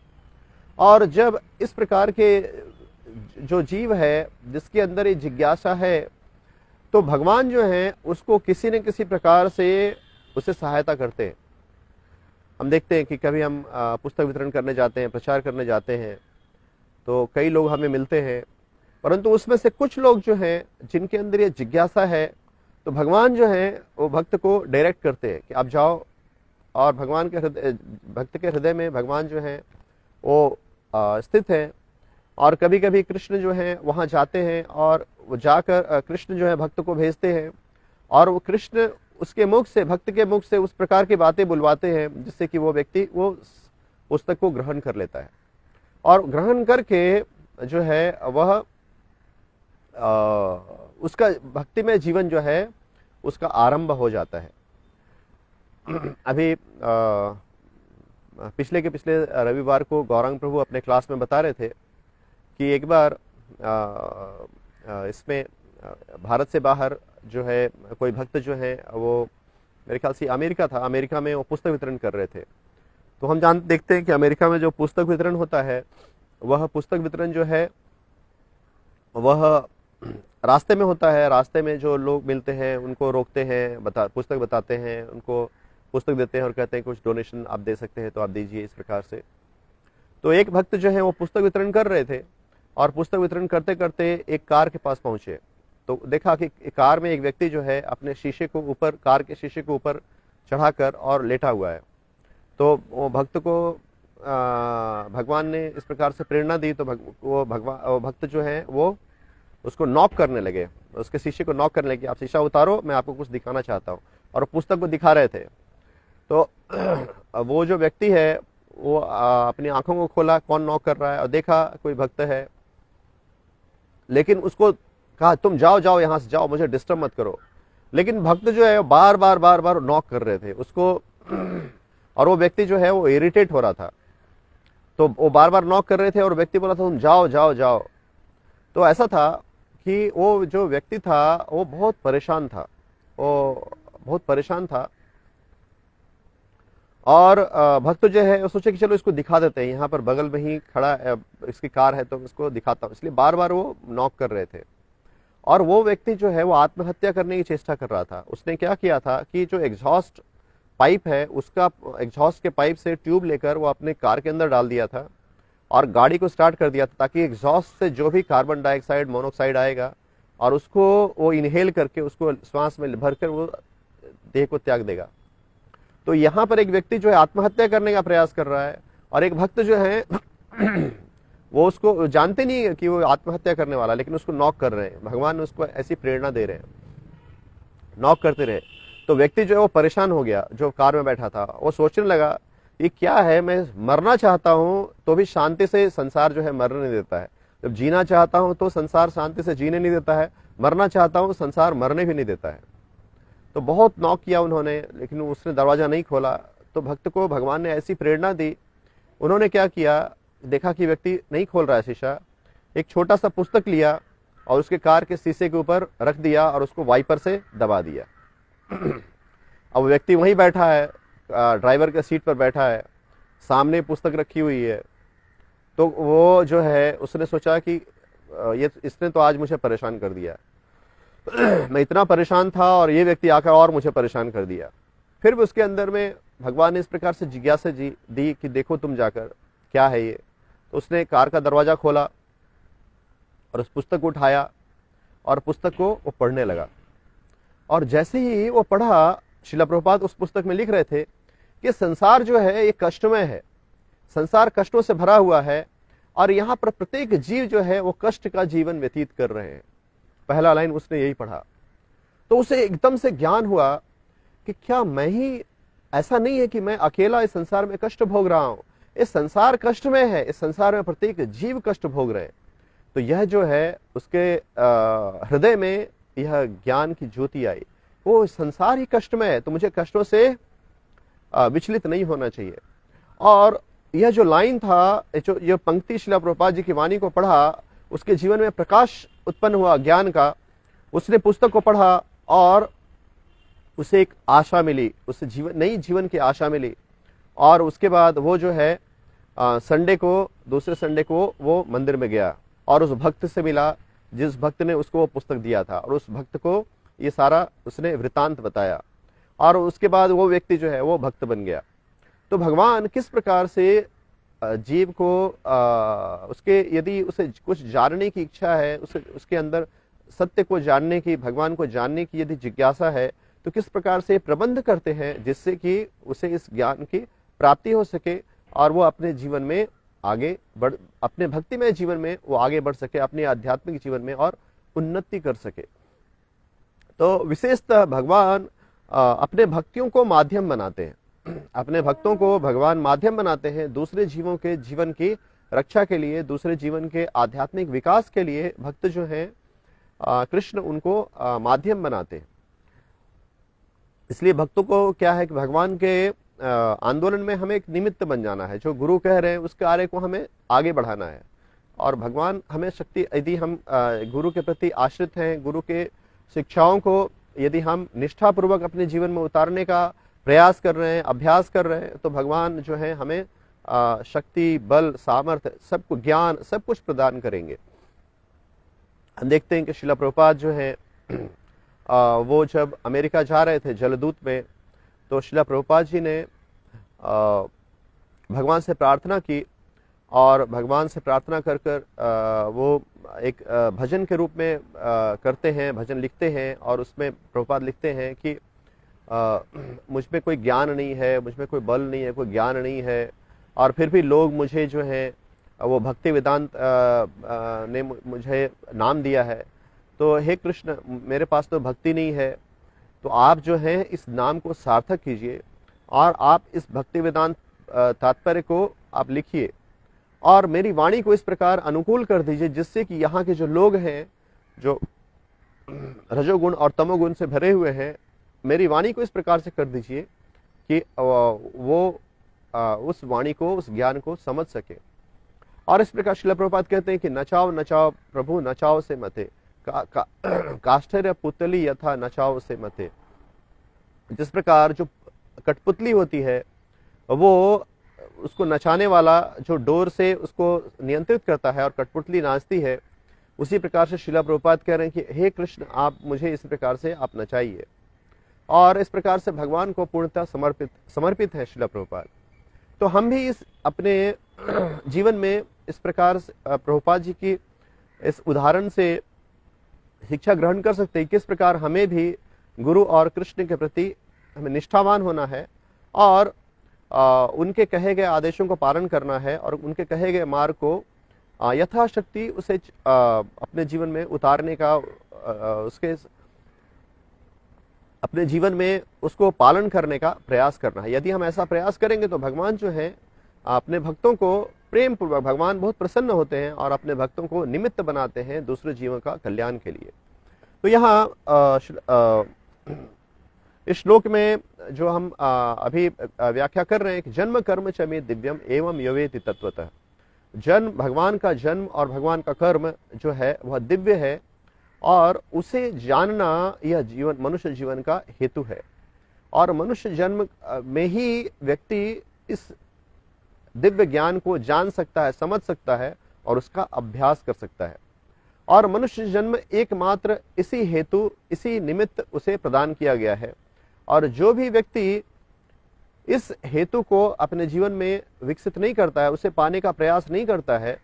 और जब इस प्रकार के जो जीव है जिसके अंदर ये जिज्ञासा है, तो भगवान जो है उसको किसी न किसी प्रकार से उसे सहायता करते हैं। हम देखते हैं कि कभी हम पुस्तक वितरण करने जाते हैं, प्रचार करने जाते हैं, तो कई लोग हमें मिलते हैं, परंतु उसमें से कुछ लोग जो हैं जिनके अंदर ये जिज्ञासा है, तो भगवान जो है वो भक्त को डायरेक्ट करते हैं कि आप जाओ, और भगवान के भक्त के हृदय में भगवान जो है वो स्थित है। और कभी कभी कृष्ण जो है वहाँ जाते हैं और वो जाकर कृष्ण जो है भक्त को भेजते हैं और वो कृष्ण उसके मुख से, भक्त के मुख से उस प्रकार की बातें बुलवाते हैं जिससे कि वो व्यक्ति वो पुस्तक को ग्रहण कर लेता है और ग्रहण करके जो है वह उसका भक्तिमय जीवन जो है उसका आरंभ हो जाता है। अभी पिछले के पिछले रविवार को गौरांग प्रभु अपने क्लास में बता रहे थे कि एक बार इसमें भारत से बाहर जो है कोई भक्त जो है वो मेरे ख्याल से अमेरिका था, अमेरिका में वो पुस्तक वितरण कर रहे थे। तो हम देखते हैं कि अमेरिका में जो पुस्तक वितरण होता है वह पुस्तक वितरण जो है वह रास्ते में होता है। रास्ते में जो लोग मिलते हैं उनको रोकते हैं, पुस्तक बताते हैं, उनको पुस्तक देते हैं और कहते हैं कुछ डोनेशन आप दे सकते हैं तो आप दीजिए, इस प्रकार से। तो एक भक्त जो है वो पुस्तक वितरण कर रहे थे और पुस्तक वितरण करते करते एक कार के पास पहुंचे तो देखा कि कार में एक व्यक्ति जो है अपने शीशे को ऊपर, कार के शीशे को ऊपर चढ़ाकर और लेटा हुआ है। तो वो भक्त को भगवान ने इस प्रकार से प्रेरणा दी तो वो भक्त जो है वो उसको नॉक करने लगे, उसके शीशे को नॉक करने लगे, आप शीशा उतारो, मैं आपको कुछ दिखाना चाहता हूँ। और पुस्तक को दिखा रहे थे। तो वो जो व्यक्ति है वो अपनी आंखों को खोला, कौन नॉक कर रहा है, और देखा कोई भक्त है, लेकिन उसको कहा तुम जाओ जाओ यहां से जाओ, मुझे डिस्टर्ब मत करो। लेकिन भक्त जो है बार बार नॉक कर रहे थे उसको और वो व्यक्ति जो है वो इरिटेट हो रहा था। तो वो बार बार नॉक कर रहे थे और व्यक्ति बोला था तुम जाओ जाओ जाओ। तो ऐसा था कि वो जो व्यक्ति था वो बहुत परेशान था, वो बहुत परेशान था। और भक्त जो है वो सोचे कि चलो इसको दिखा देते हैं, यहाँ पर बगल में ही खड़ा इसकी कार है तो इसको दिखाता हूँ, इसलिए बार बार वो नॉक कर रहे थे। और वो व्यक्ति जो है वो आत्महत्या करने की चेष्टा कर रहा था। उसने क्या किया था कि जो एग्जॉस्ट पाइप है उसका, एग्जॉस्ट के पाइप से ट्यूब लेकर वो अपने कार के अंदर डाल दिया था और गाड़ी को स्टार्ट कर दिया था ताकि एग्जॉस्ट से जो भी कार्बन डाइऑक्साइड, मोनोऑक्साइड आएगा और उसको वो इनहेल करके, उसको श्वास में भरकर वो देह को त्याग देगा। तो यहाँ पर एक व्यक्ति जो है आत्महत्या करने का प्रयास कर रहा है और एक भक्त जो है वो उसको जानते नहीं है कि वो आत्महत्या करने वाला, लेकिन उसको नॉक कर रहे हैं। भगवान ने उसको ऐसी प्रेरणा दे रहे हैं, नॉक करते रहे। तो व्यक्ति जो है वो परेशान हो गया, जो कार में बैठा था। वो सोचने लगा ये क्या है, मैं मरना चाहता हूं तो भी शांति से संसार जो है मरने नहीं देता है, जब जीना चाहता हूं तो संसार शांति से जीने नहीं देता है, मरना चाहता हूं संसार मरने भी नहीं देता है। तो बहुत नॉक किया उन्होंने, लेकिन उसने दरवाजा नहीं खोला। तो भक्त को भगवान ने ऐसी प्रेरणा दी, उन्होंने क्या किया, देखा कि व्यक्ति नहीं खोल रहा है शीशा, एक छोटा सा पुस्तक लिया और उसके कार के शीशे के ऊपर रख दिया और उसको वाइपर से दबा दिया। अब व्यक्ति वहीं बैठा है, ड्राइवर के सीट पर बैठा है, सामने पुस्तक रखी हुई है। तो वो जो है उसने सोचा कि ये इसने तो आज मुझे परेशान कर दिया, मैं इतना परेशान था और ये व्यक्ति आकर और मुझे परेशान कर दिया। फिर भी उसके अंदर में भगवान ने इस प्रकार से जिज्ञासा दी कि देखो तुम जाकर क्या है ये। तो उसने कार का दरवाजा खोला और उस पुस्तक को उठाया और पुस्तक को वो पढ़ने लगा। और जैसे ही वो पढ़ा, श्रील प्रभुपाद उस पुस्तक में लिख रहे थे कि संसार जो है ये कष्टमय है, संसार कष्टों से भरा हुआ है और यहाँ पर प्रत्येक जीव जो है वो कष्ट का जीवन व्यतीत कर रहे हैं। पहला लाइन उसने यही पढ़ा तो उसे एकदम से ज्ञान हुआ कि क्या मैं ही, ऐसा नहीं है कि मैं अकेला इस संसार में कष्ट भोग रहा हूं, इस संसार कष्ट में है, इस संसार में प्रत्येक जीव कष्ट भोग रहे हैं। तो यह जो है उसके हृदय में यह ज्ञान की ज्योति आई, वो संसार ही कष्ट में है तो मुझे कष्टों से विचलित नहीं होना चाहिए। और यह जो लाइन था, जो पंक्ति श्रील प्रभुपाद जी की वाणी को पढ़ा, उसके जीवन में प्रकाश उत्पन्न हुआ ज्ञान का। उसने पुस्तक को पढ़ा और उसे एक आशा मिली, उसे नई जीवन की आशा मिली। और उसके बाद वो जो है संडे को, दूसरे संडे को वो मंदिर में गया और उस भक्त से मिला जिस भक्त ने उसको वो पुस्तक दिया था, और उस भक्त को ये सारा उसने वृतांत बताया और उसके बाद वो व्यक्ति जो है वो भक्त बन गया। तो भगवान किस प्रकार से जीव को उसके, यदि उसे कुछ जानने की इच्छा है, उसके अंदर सत्य को जानने की, भगवान को जानने की यदि जिज्ञासा है, तो किस प्रकार से प्रबंध करते हैं जिससे कि उसे इस ज्ञान की प्राप्ति हो सके और वो अपने जीवन में आगे बढ़, अपने भक्तिमय जीवन में वो आगे बढ़ सके, अपने आध्यात्मिक जीवन में और उन्नति कर सके। तो विशेषतः भगवान अपने भक्तियों को माध्यम बनाते हैं, अपने भक्तों को भगवान माध्यम बनाते हैं दूसरे जीवों के जीवन की रक्षा के लिए, दूसरे जीवन के आध्यात्मिक विकास के लिए। भक्त जो हैं कृष्ण उनको माध्यम बनाते हैं। इसलिए भक्तों को क्या है कि भगवान के आंदोलन में हमें एक निमित्त बन जाना है। जो गुरु कह रहे हैं उस कार्य को हमें आगे बढ़ाना है, और भगवान हमें शक्ति, यदि हम गुरु के प्रति आश्रित हैं, गुरु के शिक्षाओं को यदि हम निष्ठापूर्वक अपने जीवन में उतारने का प्रयास कर रहे हैं, अभ्यास कर रहे हैं, तो भगवान जो है हमें शक्ति, बल, सामर्थ्य, सब कुछ, ज्ञान, सब कुछ प्रदान करेंगे। हम देखते हैं कि श्रील प्रभुपाद जो है वो जब अमेरिका जा रहे थे जलदूत में, तो श्रील प्रभुपाद जी ने भगवान से प्रार्थना की, और भगवान से प्रार्थना कर कर वो एक भजन के रूप में करते हैं, भजन लिखते हैं, और उसमें प्रभुपाद लिखते हैं कि मुझ में कोई ज्ञान नहीं है, मुझ में कोई बल नहीं है, कोई ज्ञान नहीं है, और फिर भी लोग मुझे जो है वो भक्ति वेदांत ने मुझे नाम दिया है। तो हे कृष्ण, मेरे पास तो भक्ति नहीं है, तो आप जो है इस नाम को सार्थक कीजिए, और आप इस भक्ति वेदांत तात्पर्य को आप लिखिए, और मेरी वाणी को इस प्रकार अनुकूल कर दीजिए जिससे कि यहाँ के जो लोग हैं, जो रजोगुण और तमोगुण से भरे हुए हैं, मेरी वाणी को इस प्रकार से कर दीजिए कि वो उस वाणी को, उस ज्ञान को समझ सके। और इस प्रकार श्रील प्रभुपाद कहते हैं कि नचाओ नचाओ प्रभु नचाओ से मते, काष्ठर्य पुतली यथा नचाओ से मते। जिस प्रकार जो कठपुतली होती है, वो उसको नचाने वाला जो डोर से उसको नियंत्रित करता है और कठपुतली नाचती है, उसी प्रकार से श्रील प्रभुपाद कह रहे हैं कि हे कृष्ण, आप मुझे इस प्रकार से आप नचाइए। और इस प्रकार से भगवान को पूर्णतः समर्पित है श्रील प्रभुपाद। तो हम भी इस अपने जीवन में इस प्रकार से प्रभुपाद जी की इस उदाहरण से शिक्षा ग्रहण कर सकते हैं, किस प्रकार हमें भी गुरु और कृष्ण के प्रति हमें निष्ठावान होना है, और उनके कहे गए आदेशों को पालन करना है, और उनके कहे गए मार्ग को यथाशक्ति उसे अपने जीवन में उतारने का, उसके अपने जीवन में उसको पालन करने का प्रयास करना है। यदि हम ऐसा प्रयास करेंगे तो भगवान जो है अपने भक्तों को प्रेम पूर्वक, भगवान बहुत प्रसन्न होते हैं और अपने भक्तों को निमित्त बनाते हैं दूसरे जीवन का कल्याण के लिए। तो यहाँ इस श्लोक में जो हम अभी व्याख्या कर रहे हैं कि जन्म कर्म च मे दिव्यम एवं यवेति तत्वतः। जन्म, भगवान का जन्म और भगवान का कर्म जो है वह दिव्य है, और उसे जानना यह जीवन, मनुष्य जीवन का हेतु है। और मनुष्य जन्म में ही व्यक्ति इस दिव्य ज्ञान को जान सकता है, समझ सकता है और उसका अभ्यास कर सकता है। और मनुष्य जन्म एकमात्र इसी हेतु, इसी निमित्त उसे प्रदान किया गया है। और जो भी व्यक्ति इस हेतु को अपने जीवन में विकसित नहीं करता है, उसे पाने का प्रयास नहीं करता है,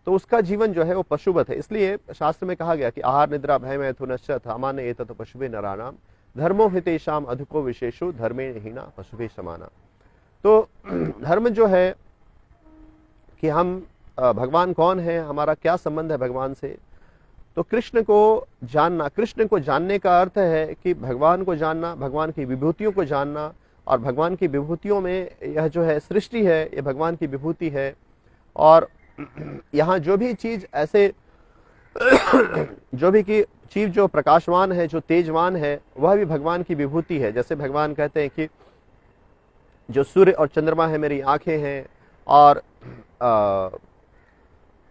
तो उसका जीवन जो है वो पशुवत है। इसलिए शास्त्र में कहा गया कि आहार निद्रा भय मैथुनश्च सामान्य एतत् पशुभे नराणाम धर्मो हितेषाम अधिको विशेषो धर्मे हीना पशुभे समाना। तो धर्म जो है कि हम भगवान कौन है, हमारा क्या संबंध है भगवान से, तो कृष्ण को जानना, कृष्ण को जानने का अर्थ है कि भगवान को जानना, भगवान की विभूतियों को जानना। और भगवान की विभूतियों में यह जो है सृष्टि है, ये भगवान की विभूति है। और यहाँ जो भी चीज ऐसे जो भी की चीज जो प्रकाशवान है, जो तेजवान है, वह भी भगवान की विभूति है। जैसे भगवान कहते हैं कि जो सूर्य और चंद्रमा है मेरी आंखें हैं, और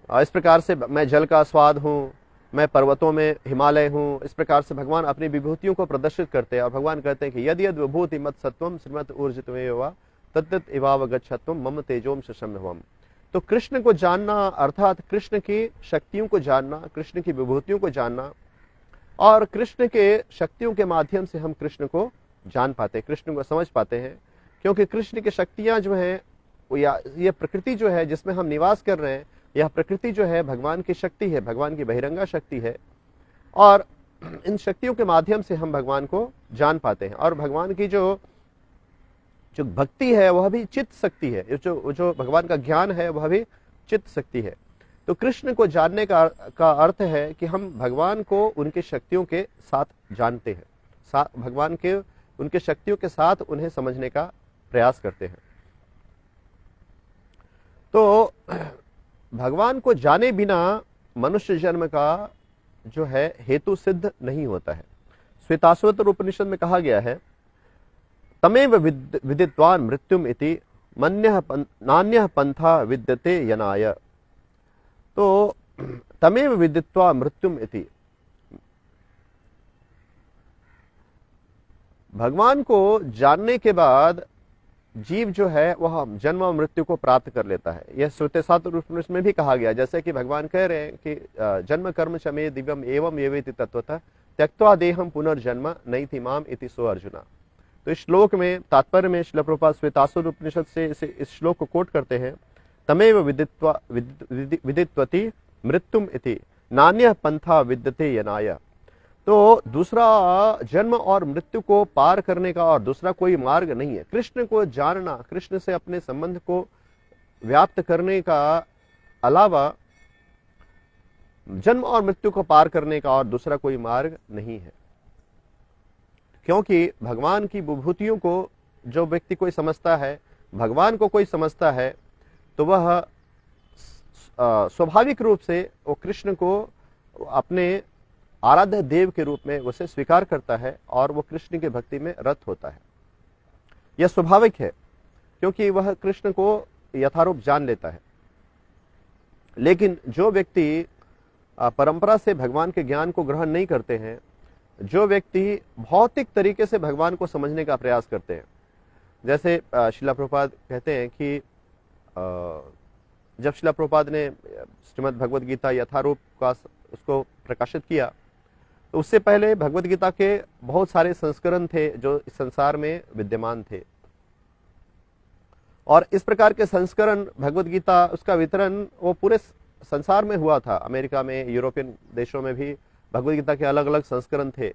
इस प्रकार से मैं जल का स्वाद हूँ, मैं पर्वतों में हिमालय हूँ। इस प्रकार से भगवान अपनी विभूतियों को प्रदर्शित करते हैं। और भगवान कहते हैं कि यदि यद विभूति मत सत्वम श्रीमत ऊर्जितमेव तत्तत् इवावगच्छत्वम मम तेजोम शशम्भवम। तो कृष्ण को जानना अर्थात कृष्ण की शक्तियों को जानना, कृष्ण की विभूतियों को जानना, और कृष्ण के शक्तियों के माध्यम से हम कृष्ण को जान पाते हैं, कृष्ण को समझ पाते हैं। क्योंकि कृष्ण की शक्तियां जो हैं, यह प्रकृति जो है जिसमें हम निवास कर रहे हैं, यह प्रकृति जो है भगवान की शक्ति है, भगवान की बहिरंगा शक्ति है। और इन शक्तियों के माध्यम से हम भगवान को जान पाते हैं। और भगवान की जो भक्ति है वह भी चित्त शक्ति है, जो भगवान का ज्ञान है वह भी चित्त शक्ति है। तो कृष्ण को जानने का अर्थ है कि हम भगवान को उनकी शक्तियों के साथ जानते हैं, भगवान के उनके शक्तियों के साथ उन्हें समझने का प्रयास करते हैं। तो भगवान को जाने बिना मनुष्य जन्म का जो है हेतु सिद्ध नहीं होता है। श्वेताश्वतर उपनिषद में कहा गया है, तमेव विदित्वान मृत्युम इति मन्यः नान्यः पंथा विद्यते यनाय। तो तमेव विदित्वा मृत्युम इति, भगवान को जानने के बाद जीव जो है वह जन्म और मृत्यु को प्राप्त कर लेता है। यह श्वेताश्वतर उपनिषद में भी कहा गया, जैसे कि भगवान कह रहे हैं कि जन्म कर्म चमे दिव्यम एवं एवेति तत्वतः त्यक्त्वा देहम पुनर्जन्म नैति माम इति सो अर्जुना। तो इस श्लोक में तात्पर्य में श्रील प्रभुपाद श्वेताश्वतर उपनिषद से इस श्लोक को कोट करते हैं, तमेव विदित्वति मृत्युम इति नान्यः पंथा विद्यते यनाय। तो दूसरा जन्म और मृत्यु को पार करने का और दूसरा कोई मार्ग नहीं है। कृष्ण को जानना, कृष्ण से अपने संबंध को व्याप्त करने का अलावा जन्म और मृत्यु को पार करने का और दूसरा कोई मार्ग नहीं है। क्योंकि भगवान की विभूतियों को जो व्यक्ति कोई समझता है, भगवान को कोई समझता है, तो वह स्वाभाविक रूप से वो कृष्ण को अपने आराध्य देव के रूप में उसे स्वीकार करता है और वो कृष्ण की भक्ति में रत होता है। यह स्वाभाविक है क्योंकि वह कृष्ण को यथारूप जान लेता है। लेकिन जो व्यक्ति परंपरा से भगवान के ज्ञान को ग्रहण नहीं करते हैं, जो व्यक्ति भौतिक तरीके से भगवान को समझने का प्रयास करते हैं, जैसे श्रील प्रभुपाद कहते हैं कि जब श्रील प्रभुपाद ने श्रीमद् भगवद गीता यथारूप का उसको प्रकाशित किया, तो उससे पहले भगवद गीता के बहुत सारे संस्करण थे जो इस संसार में विद्यमान थे, और इस प्रकार के संस्करण भगवद गीता उसका वितरण वो पूरे संसार में हुआ था। अमेरिका में, यूरोपियन देशों में भी भगवद गीता के अलग अलग संस्करण थे,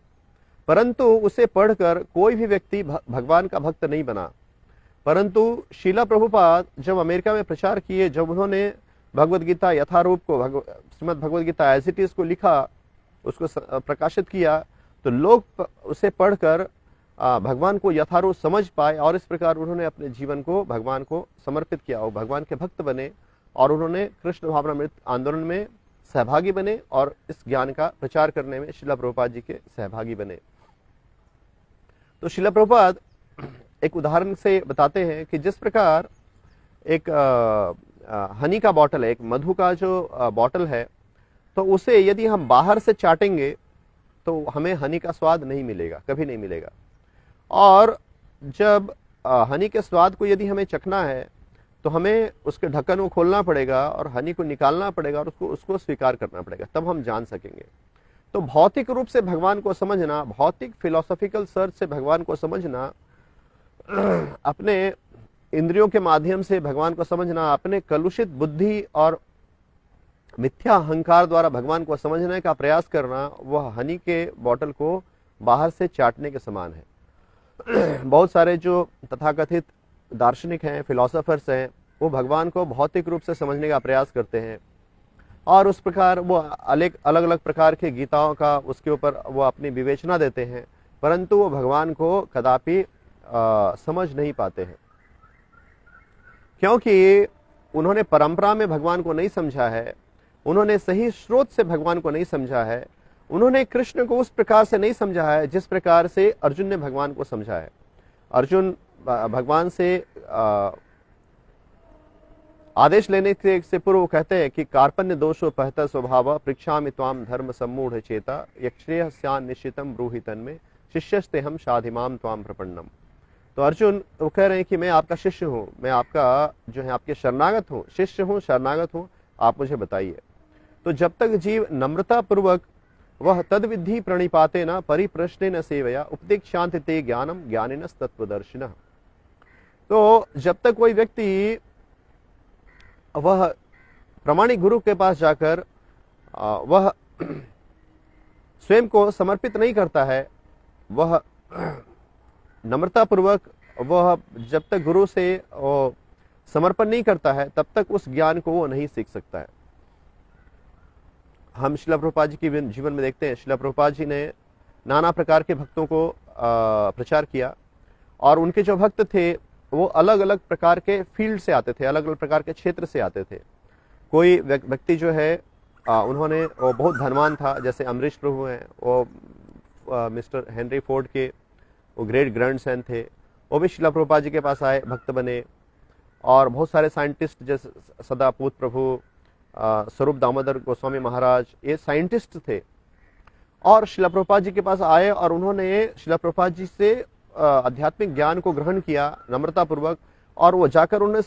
परंतु उसे पढ़कर कोई भी व्यक्ति भगवान का भक्त नहीं बना। परंतु श्रील प्रभुपाद जब अमेरिका में प्रचार किए, जब उन्होंने भगवद गीता यथारूप को, Shrimad Bhagavad Gita as it is को लिखा, उसको प्रकाशित किया, तो लोग उसे पढ़कर भगवान को यथारूप समझ पाए और इस प्रकार उन्होंने अपने जीवन को भगवान को समर्पित किया और भगवान के भक्त बने और उन्होंने कृष्ण भावनामृत आंदोलन में सहभागी बने और इस ज्ञान का प्रचार करने में श्रील प्रभुपाद जी के सहभागी बने। तो श्रील प्रभुपाद एक उदाहरण से बताते हैं कि जिस प्रकार एक हनी का बॉटल है, एक मधु का जो बॉटल है, तो उसे यदि हम बाहर से चाटेंगे तो हमें हनी का स्वाद नहीं मिलेगा, कभी नहीं मिलेगा। और जब हनी के स्वाद को यदि हमें चखना है तो हमें उसके ढक्कन को खोलना पड़ेगा और हनी को निकालना पड़ेगा और उसको स्वीकार करना पड़ेगा, तब हम जान सकेंगे। तो भौतिक रूप से भगवान को समझना, भौतिक फिलोसॉफिकल सर्च से भगवान को समझना, अपने इंद्रियों के माध्यम से भगवान को समझना, अपने कलुषित बुद्धि और मिथ्या अहंकार द्वारा भगवान को समझने का प्रयास करना, वह हनी के बॉटल को बाहर से चाटने के समान है। बहुत सारे जो तथाकथित दार्शनिक हैं, फिलोसोफर्स हैं, वो भगवान को भौतिक रूप से समझने का प्रयास करते हैं और उस प्रकार वो अलग अलग प्रकार के गीताओं का उसके ऊपर वो अपनी विवेचना देते हैं, परंतु वो भगवान को कदापि समझ नहीं पाते हैं, क्योंकि उन्होंने परंपरा में भगवान को नहीं समझा है, उन्होंने सही स्रोत से भगवान को नहीं समझा है, उन्होंने कृष्ण को उस प्रकार से नहीं समझा है जिस प्रकार से अर्जुन ने भगवान को समझा है। अर्जुन भगवान से आदेश लेने से पूर्व कहते हैं कि कार्पण्य दोषो पहता स्वभाव पृक्षामि त्वाम धर्म सम्मूढ़ चेता यक्षेय स्यान निश्चितम ब्रूहि तन्मे शिष्यस्ते हम शाधिमाम त्वाम प्रपन्नम। तो अर्जुन वो कह रहे हैं कि मैं आपका शिष्य हूँ, मैं आपका जो है आपके शरणागत हूँ, शिष्य हूँ, शरणागत हूँ, आप मुझे बताइए। तो जब तक जीव नम्रता पूर्वक वह तद विधि प्रणिपाते न परिप्रश्ने न सेवया उपदीक्षान्ते ते ज्ञानम ज्ञानिनः तत्त्वदर्शिनः। तो जब तक कोई व्यक्ति वह प्रामाणिक गुरु के पास जाकर वह स्वयं को समर्पित नहीं करता है, वह नम्रता पूर्वक वह जब तक गुरु से समर्पण नहीं करता है तब तक उस ज्ञान को वो नहीं सीख सकता है। हम श्रील प्रभुपाद जी के जीवन में देखते हैं, श्रील प्रभुपाद जी ने नाना प्रकार के भक्तों को प्रचार किया, और उनके जो भक्त थे वो अलग अलग प्रकार के फील्ड से आते थे, अलग अलग प्रकार के क्षेत्र से आते थे। कोई व्यक्ति जो है उन्होंने, वो बहुत धनवान था, जैसे अमरीश प्रभु हैं, वो मिस्टर हेनरी फोर्ड के वो ग्रेट ग्रैंडसन थे, वो भी श्रील प्रभुपाद जी के पास आए, भक्त बने। और बहुत सारे साइंटिस्ट जैसे सदापूत प्रभु, स्वरूप दामोदर गोस्वामी महाराज, ये साइंटिस्ट थे, और श्रील प्रभुपाद जी के पास आए और उन्होंने श्रील प्रभुपाद जी से आध्यात्मिक ज्ञान को ग्रहण किया नम्रता पूर्वक, और वो जाकर उन्होंने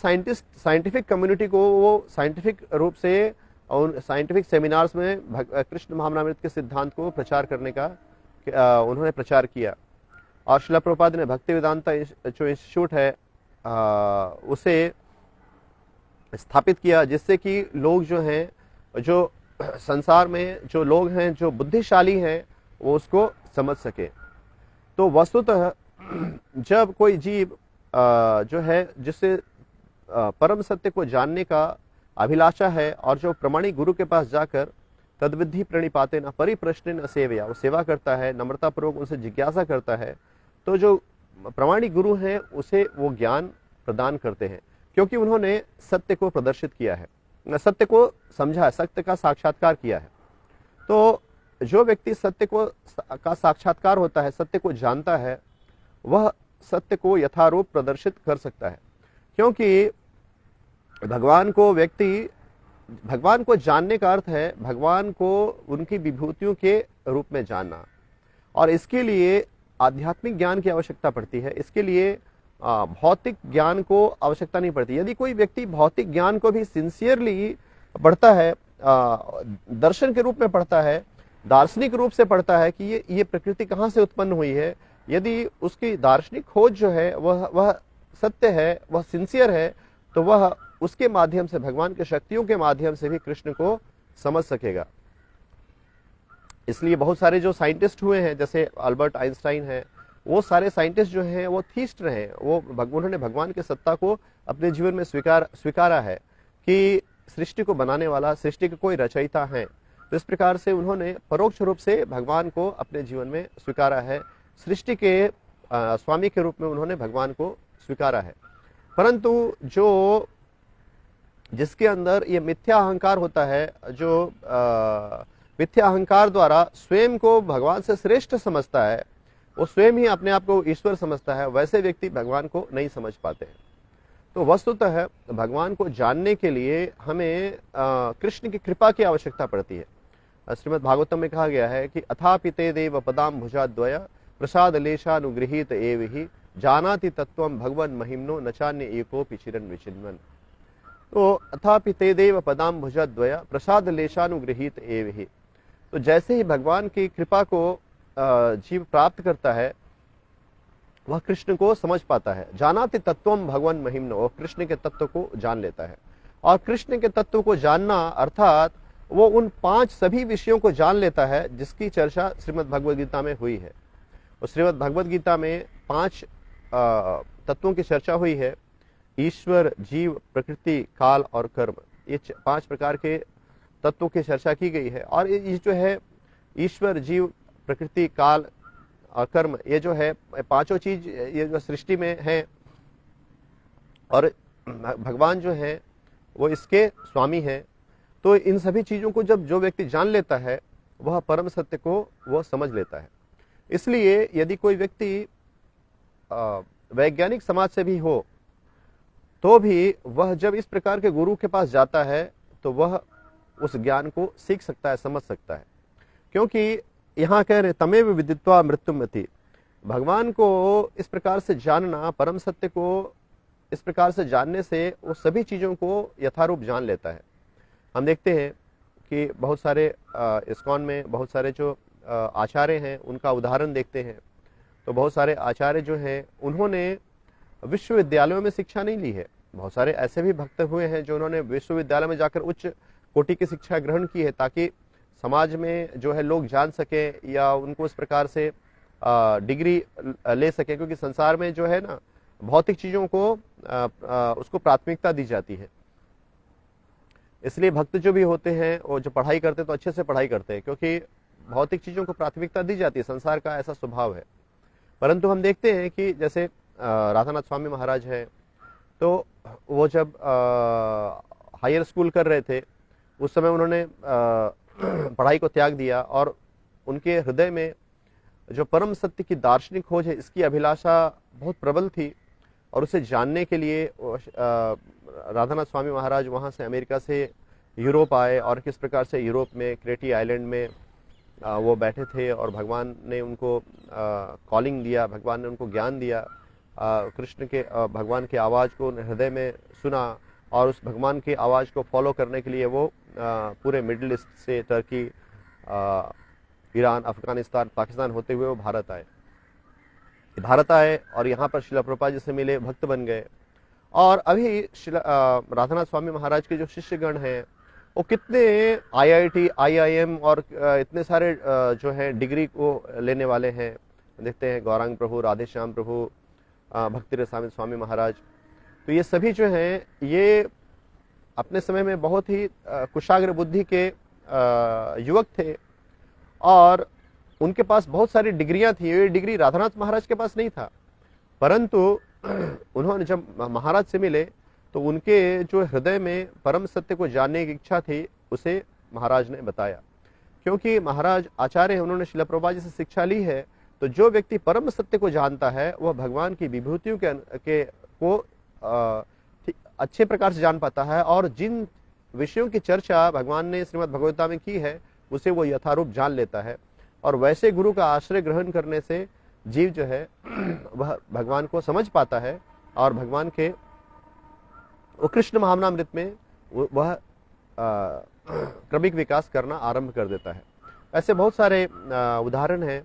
साइंटिफिक कम्युनिटी को वो साइंटिफिक रूप से और साइंटिफिक सेमिनार्स में कृष्ण महामृत के सिद्धांत को प्रचार करने का उन्होंने प्रचार किया। और श्रील प्रभुपाद ने भक्ति वेदांता जो इंस्टीट्यूट है उसे स्थापित किया, जिससे कि लोग जो हैं, जो संसार में जो लोग हैं जो बुद्धिशाली हैं, वो उसको समझ सके। तो वस्तुतः जब कोई जीव जो है जिससे परम सत्य को जानने का अभिलाषा है, और जो प्रमाणिक गुरु के पास जाकर तद्विधि प्रणिपाते न परिप्रश्न न सेवया, वो सेवा करता है, नम्रता पूर्वक उनसे जिज्ञासा करता है, तो जो प्रमाणिक गुरु हैं उसे वो ज्ञान प्रदान करते हैं, क्योंकि उन्होंने सत्य को प्रदर्शित किया है, सत्य को समझा है, सत्य का साक्षात्कार किया है। तो जो व्यक्ति सत्य को का साक्षात्कार होता है, सत्य को जानता है, वह सत्य को यथारूप प्रदर्शित कर सकता है। क्योंकि भगवान को जानने का अर्थ है भगवान को उनकी विभूतियों के रूप में जानना, और इसके लिए आध्यात्मिक ज्ञान की आवश्यकता पड़ती है। इसके लिए भौतिक ज्ञान को आवश्यकता नहीं पड़ती। यदि कोई व्यक्ति भौतिक ज्ञान को भी सिंसियरली पढ़ता है, दर्शन के रूप में पढ़ता है, दार्शनिक रूप से पढ़ता है कि ये प्रकृति कहाँ से उत्पन्न हुई है, यदि उसकी दार्शनिक खोज जो है वह सत्य है, वह सिंसियर है, तो वह उसके माध्यम से, भगवान के शक्तियों के माध्यम से भी कृष्ण को समझ सकेगा। इसलिए बहुत सारे जो साइंटिस्ट हुए हैं, जैसे अल्बर्ट आइंस्टाइन है, वो सारे साइंटिस्ट जो हैं वो थीस्ट रहे हैं, उन्होंने भगवान के सत्ता को अपने जीवन में स्वीकारा है कि सृष्टि को बनाने वाला, सृष्टि के कोई रचयिता है। तो इस प्रकार से उन्होंने परोक्ष रूप से भगवान को अपने जीवन में स्वीकारा है, सृष्टि के स्वामी के रूप में उन्होंने भगवान को स्वीकारा है। परंतु जो जिसके अंदर ये मिथ्या अहंकार होता है, जो मिथ्या अहंकार द्वारा स्वयं को भगवान से श्रेष्ठ समझता है, वो स्वयं ही अपने आप को ईश्वर समझता है, वैसे व्यक्ति भगवान को नहीं समझ पाते हैं। तो वस्तुतः भगवान को जानने के लिए हमें कृष्ण की कृपा की आवश्यकता पड़ती है। श्रीमद् भागवतम में कहा गया है कि अथापि ते देव पदाम भुजाद्वय प्रसाद लेशानुगृहीत एव ही जानाति तत्वम भगवन महिम्नो नचान्य एकोपि चिरन विचिन्वन। तो अथापि ते देव पदाम भुजाद्वय प्रसाद लेशानुगृहीत एव ही, तो जैसे ही भगवान की कृपा को जीव प्राप्त करता है, वह कृष्ण को समझ पाता है। जानाति तत्वम भगवन महिम्नो, वो कृष्ण के तत्व को जान लेता है। और कृष्ण के तत्व को जानना अर्थात वो उन 5 सभी विषयों को जान लेता है जिसकी चर्चा श्रीमद् भगवद गीता में हुई है। और श्रीमद् भगवद गीता में 5 तत्वों की चर्चा हुई है, ईश्वर, जीव, प्रकृति, काल और कर्म। ये 5 प्रकार के तत्वों की चर्चा की गई है। और ये जो है ईश्वर, जीव, प्रकृति, काल और कर्म, ये जो है 5 चीज ये जो सृष्टि में है, और भगवान जो है वो इसके स्वामी हैं। तो इन सभी चीजों को जब जो व्यक्ति जान लेता है, वह परम सत्य को वो समझ लेता है। इसलिए यदि कोई व्यक्ति वैज्ञानिक समाज से भी हो, तो भी वह जब इस प्रकार के गुरु के पास जाता है, तो वह उस ज्ञान को सीख सकता है, समझ सकता है। क्योंकि यहाँ कह रहे तमेव विदित्वा मृत्युमति, भगवान को इस प्रकार से जानना, परम सत्य को इस प्रकार से जानने से वो सभी चीजों को यथारूप जान लेता है। हम देखते हैं कि बहुत सारे इस्कॉन में बहुत सारे जो आचार्य हैं, उनका उदाहरण देखते हैं। तो बहुत सारे आचार्य जो हैं, उन्होंने विश्वविद्यालयों में शिक्षा नहीं ली है। बहुत सारे ऐसे भी भक्त हुए हैं जो उन्होंने विश्वविद्यालय में जाकर उच्च कोटि की शिक्षा ग्रहण की है, ताकि समाज में जो है लोग जान सके या उनको इस प्रकार से डिग्री ले सके। क्योंकि संसार में जो है ना, भौतिक चीजों को उसको प्राथमिकता दी जाती है। इसलिए भक्त जो भी होते हैं वो जो पढ़ाई करते हैं तो अच्छे से पढ़ाई करते हैं, क्योंकि भौतिक चीज़ों को प्राथमिकता दी जाती है, संसार का ऐसा स्वभाव है। परंतु हम देखते हैं कि जैसे राधानाथ स्वामी महाराज है, तो वो जब हायर स्कूल कर रहे थे उस समय उन्होंने पढ़ाई को त्याग दिया, और उनके हृदय में जो परम सत्य की दार्शनिक खोज है इसकी अभिलाषा बहुत प्रबल थी, और उसे जानने के लिए राधानाथ स्वामी महाराज वहाँ से अमेरिका से यूरोप आए, और किस प्रकार से यूरोप में क्रेटी आइलैंड में वो बैठे थे, और भगवान ने उनको कॉलिंग दिया, भगवान ने उनको ज्ञान दिया, कृष्ण के भगवान की आवाज़ को हृदय में सुना, और उस भगवान की आवाज़ को फॉलो करने के लिए वो पूरे मिडिल ईस्ट से टर्की, ईरान, अफगानिस्तान, पाकिस्तान होते हुए वो भारत आए और यहाँ पर श्रील प्रभुपाद जी से मिले, भक्त बन गए। और अभी राधानाथ स्वामी महाराज के जो शिष्यगण हैं वो कितने IIT, IIM और इतने सारे जो है डिग्री को लेने वाले हैं। देखते हैं गौरांग प्रभु, राधेश्याम प्रभु, भक्ति रसानंद स्वामी महाराज, तो ये सभी जो हैं ये अपने समय में बहुत ही कुशाग्र बुद्धि के युवक थे, और उनके पास बहुत सारी डिग्रियां थी। ये डिग्री राधानाथ महाराज के पास नहीं था, परंतु उन्होंने जब महाराज से मिले तो उनके जो हृदय में परम सत्य को जानने की इच्छा थी उसे महाराज ने बताया। क्योंकि महाराज आचार्य हैं, उन्होंने श्रील प्रभुपाद जी से शिक्षा ली है, तो जो व्यक्ति परम सत्य को जानता है वह भगवान की विभूतियों को अच्छे प्रकार से जान पाता है, और जिन विषयों की चर्चा भगवान ने श्रीमद् भगवद्गीता में की है उसे वो यथारूप जान लेता है। और वैसे गुरु का आश्रय ग्रहण करने से जीव जो है वह भगवान को समझ पाता है, और भगवान के वो कृष्ण महामनामृत में वह क्रमिक विकास करना आरंभ कर देता है। ऐसे बहुत सारे उदाहरण हैं।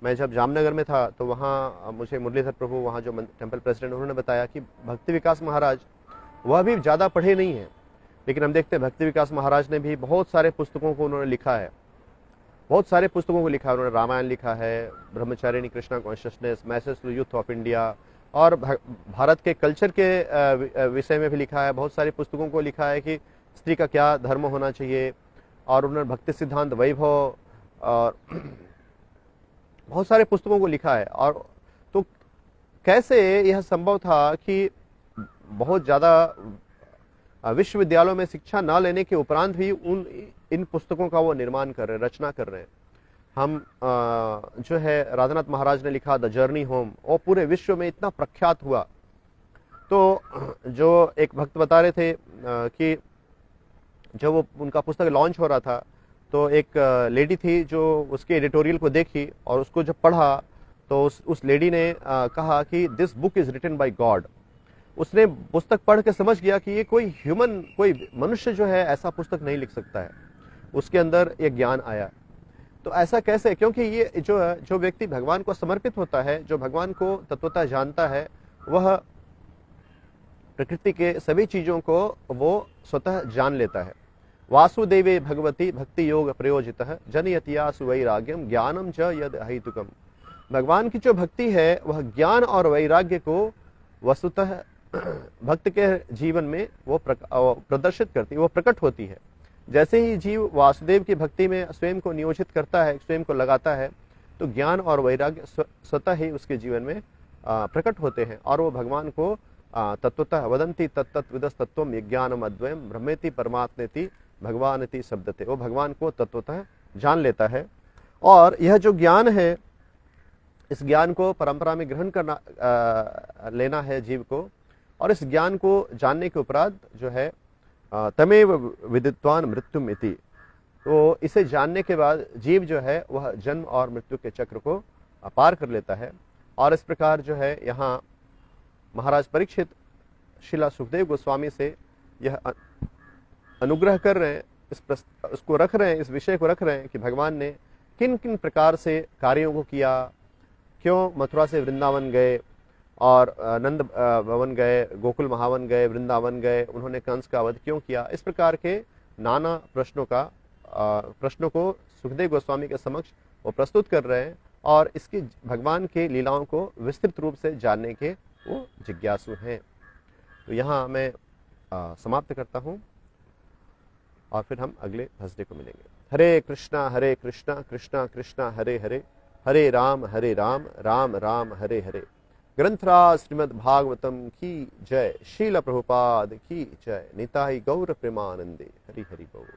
मैं जब जामनगर में था तो वहाँ मुझे मुरलीधर प्रभु, वहाँ जो टेम्पल प्रेसिडेंट, उन्होंने बताया कि भक्ति विकास महाराज वह भी ज़्यादा पढ़े नहीं हैं, लेकिन हम देखते हैं भक्ति विकास महाराज ने भी बहुत सारे पुस्तकों को उन्होंने लिखा है, बहुत सारे पुस्तकों को लिखा है। उन्होंने रामायण लिखा है, Brahmacharini Krishna consciousness, message to youth of India, और भारत के कल्चर के विषय में भी लिखा है। बहुत सारी पुस्तकों को लिखा है कि स्त्री का क्या धर्म होना चाहिए, और उन्होंने भक्ति सिद्धांत वैभव और बहुत सारे पुस्तकों को लिखा है। और तो कैसे यह संभव था कि बहुत ज़्यादा विश्वविद्यालयों में शिक्षा न लेने के उपरांत भी इन पुस्तकों का वो निर्माण कर रहे हैं, रचना कर रहे हैं। हम जो है राधानाथ महाराज ने लिखा द जर्नी होम, वो पूरे विश्व में इतना प्रख्यात हुआ। तो जो एक भक्त बता रहे थे कि जब वो उनका पुस्तक लॉन्च हो रहा था तो एक लेडी थी जो उसके एडिटोरियल को देखी, और उसको जब पढ़ा तो उस लेडी ने कहा कि this book is written by God. उसने पुस्तक पढ़ के समझ गया कि ये कोई मनुष्य जो है ऐसा पुस्तक नहीं लिख सकता है। उसके अंदर एक ज्ञान आया। तो ऐसा कैसे? क्योंकि ये जो व्यक्ति भगवान को समर्पित होता है, जो भगवान को तत्वतः जानता है, वह प्रकृति के सभी चीजों को वो स्वतः जान लेता है। वासुदेवे भगवती भक्ति योग प्रयोजितः जनयतियासु वैराग्यम ज्ञानम च यद अहितुकम। भगवान की जो भक्ति है वह ज्ञान और वैराग्य को वस्तुतः भक्त के जीवन में वो प्रदर्शित करती है, वो प्रकट होती है। जैसे ही जीव वासुदेव की भक्ति में स्वयं को नियोजित करता है, स्वयं को लगाता है, तो ज्ञान और वैराग्य स्वतः ही उसके जीवन में प्रकट होते हैं, और वो भगवान को तत्वतः वदंती तत्तत् विदस्तत्वम यज्ञानम अद्वयम ब्रह्मेति परमात्मेति भगवानिति शब्दते। वो भगवान को तत्वतः जान लेता है, और यह जो ज्ञान है इस ज्ञान को परंपरा में ग्रहण करना लेना है जीव को, और इस ज्ञान को जानने के उपरांत जो है तमेव विदित्वान मृत्युम इति, तो इसे जानने के बाद जीव जो है वह जन्म और मृत्यु के चक्र को पार कर लेता है। और इस प्रकार जो है यहाँ महाराज परीक्षित श्रीला सुखदेव गोस्वामी से यह अनुग्रह कर रहे हैं, इसको रख रहे हैं, इस विषय को रख रहे हैं कि भगवान ने किन किन प्रकार से कार्यों को किया, क्यों मथुरा से वृंदावन गए और नंद भवन गए, गोकुल महावन गए, वृंदावन गए, उन्होंने कंस का वध क्यों किया। इस प्रकार के नाना प्रश्नों को सुखदेव गोस्वामी के समक्ष वो प्रस्तुत कर रहे हैं, और इसकी भगवान के लीलाओं को विस्तृत रूप से जानने के वो जिज्ञासु हैं। तो यहाँ मैं समाप्त करता हूँ और फिर हम अगले थर्सडे को मिलेंगे। हरे कृष्णा कृष्णा कृष्णा हरे हरे, हरे राम राम राम हरे हरे। ग्रंथराज श्रीमद् भागवतम की जय। श्रील प्रभुपाद की जय। निताई गौर प्रेमानंदे। हरि हरि बोल।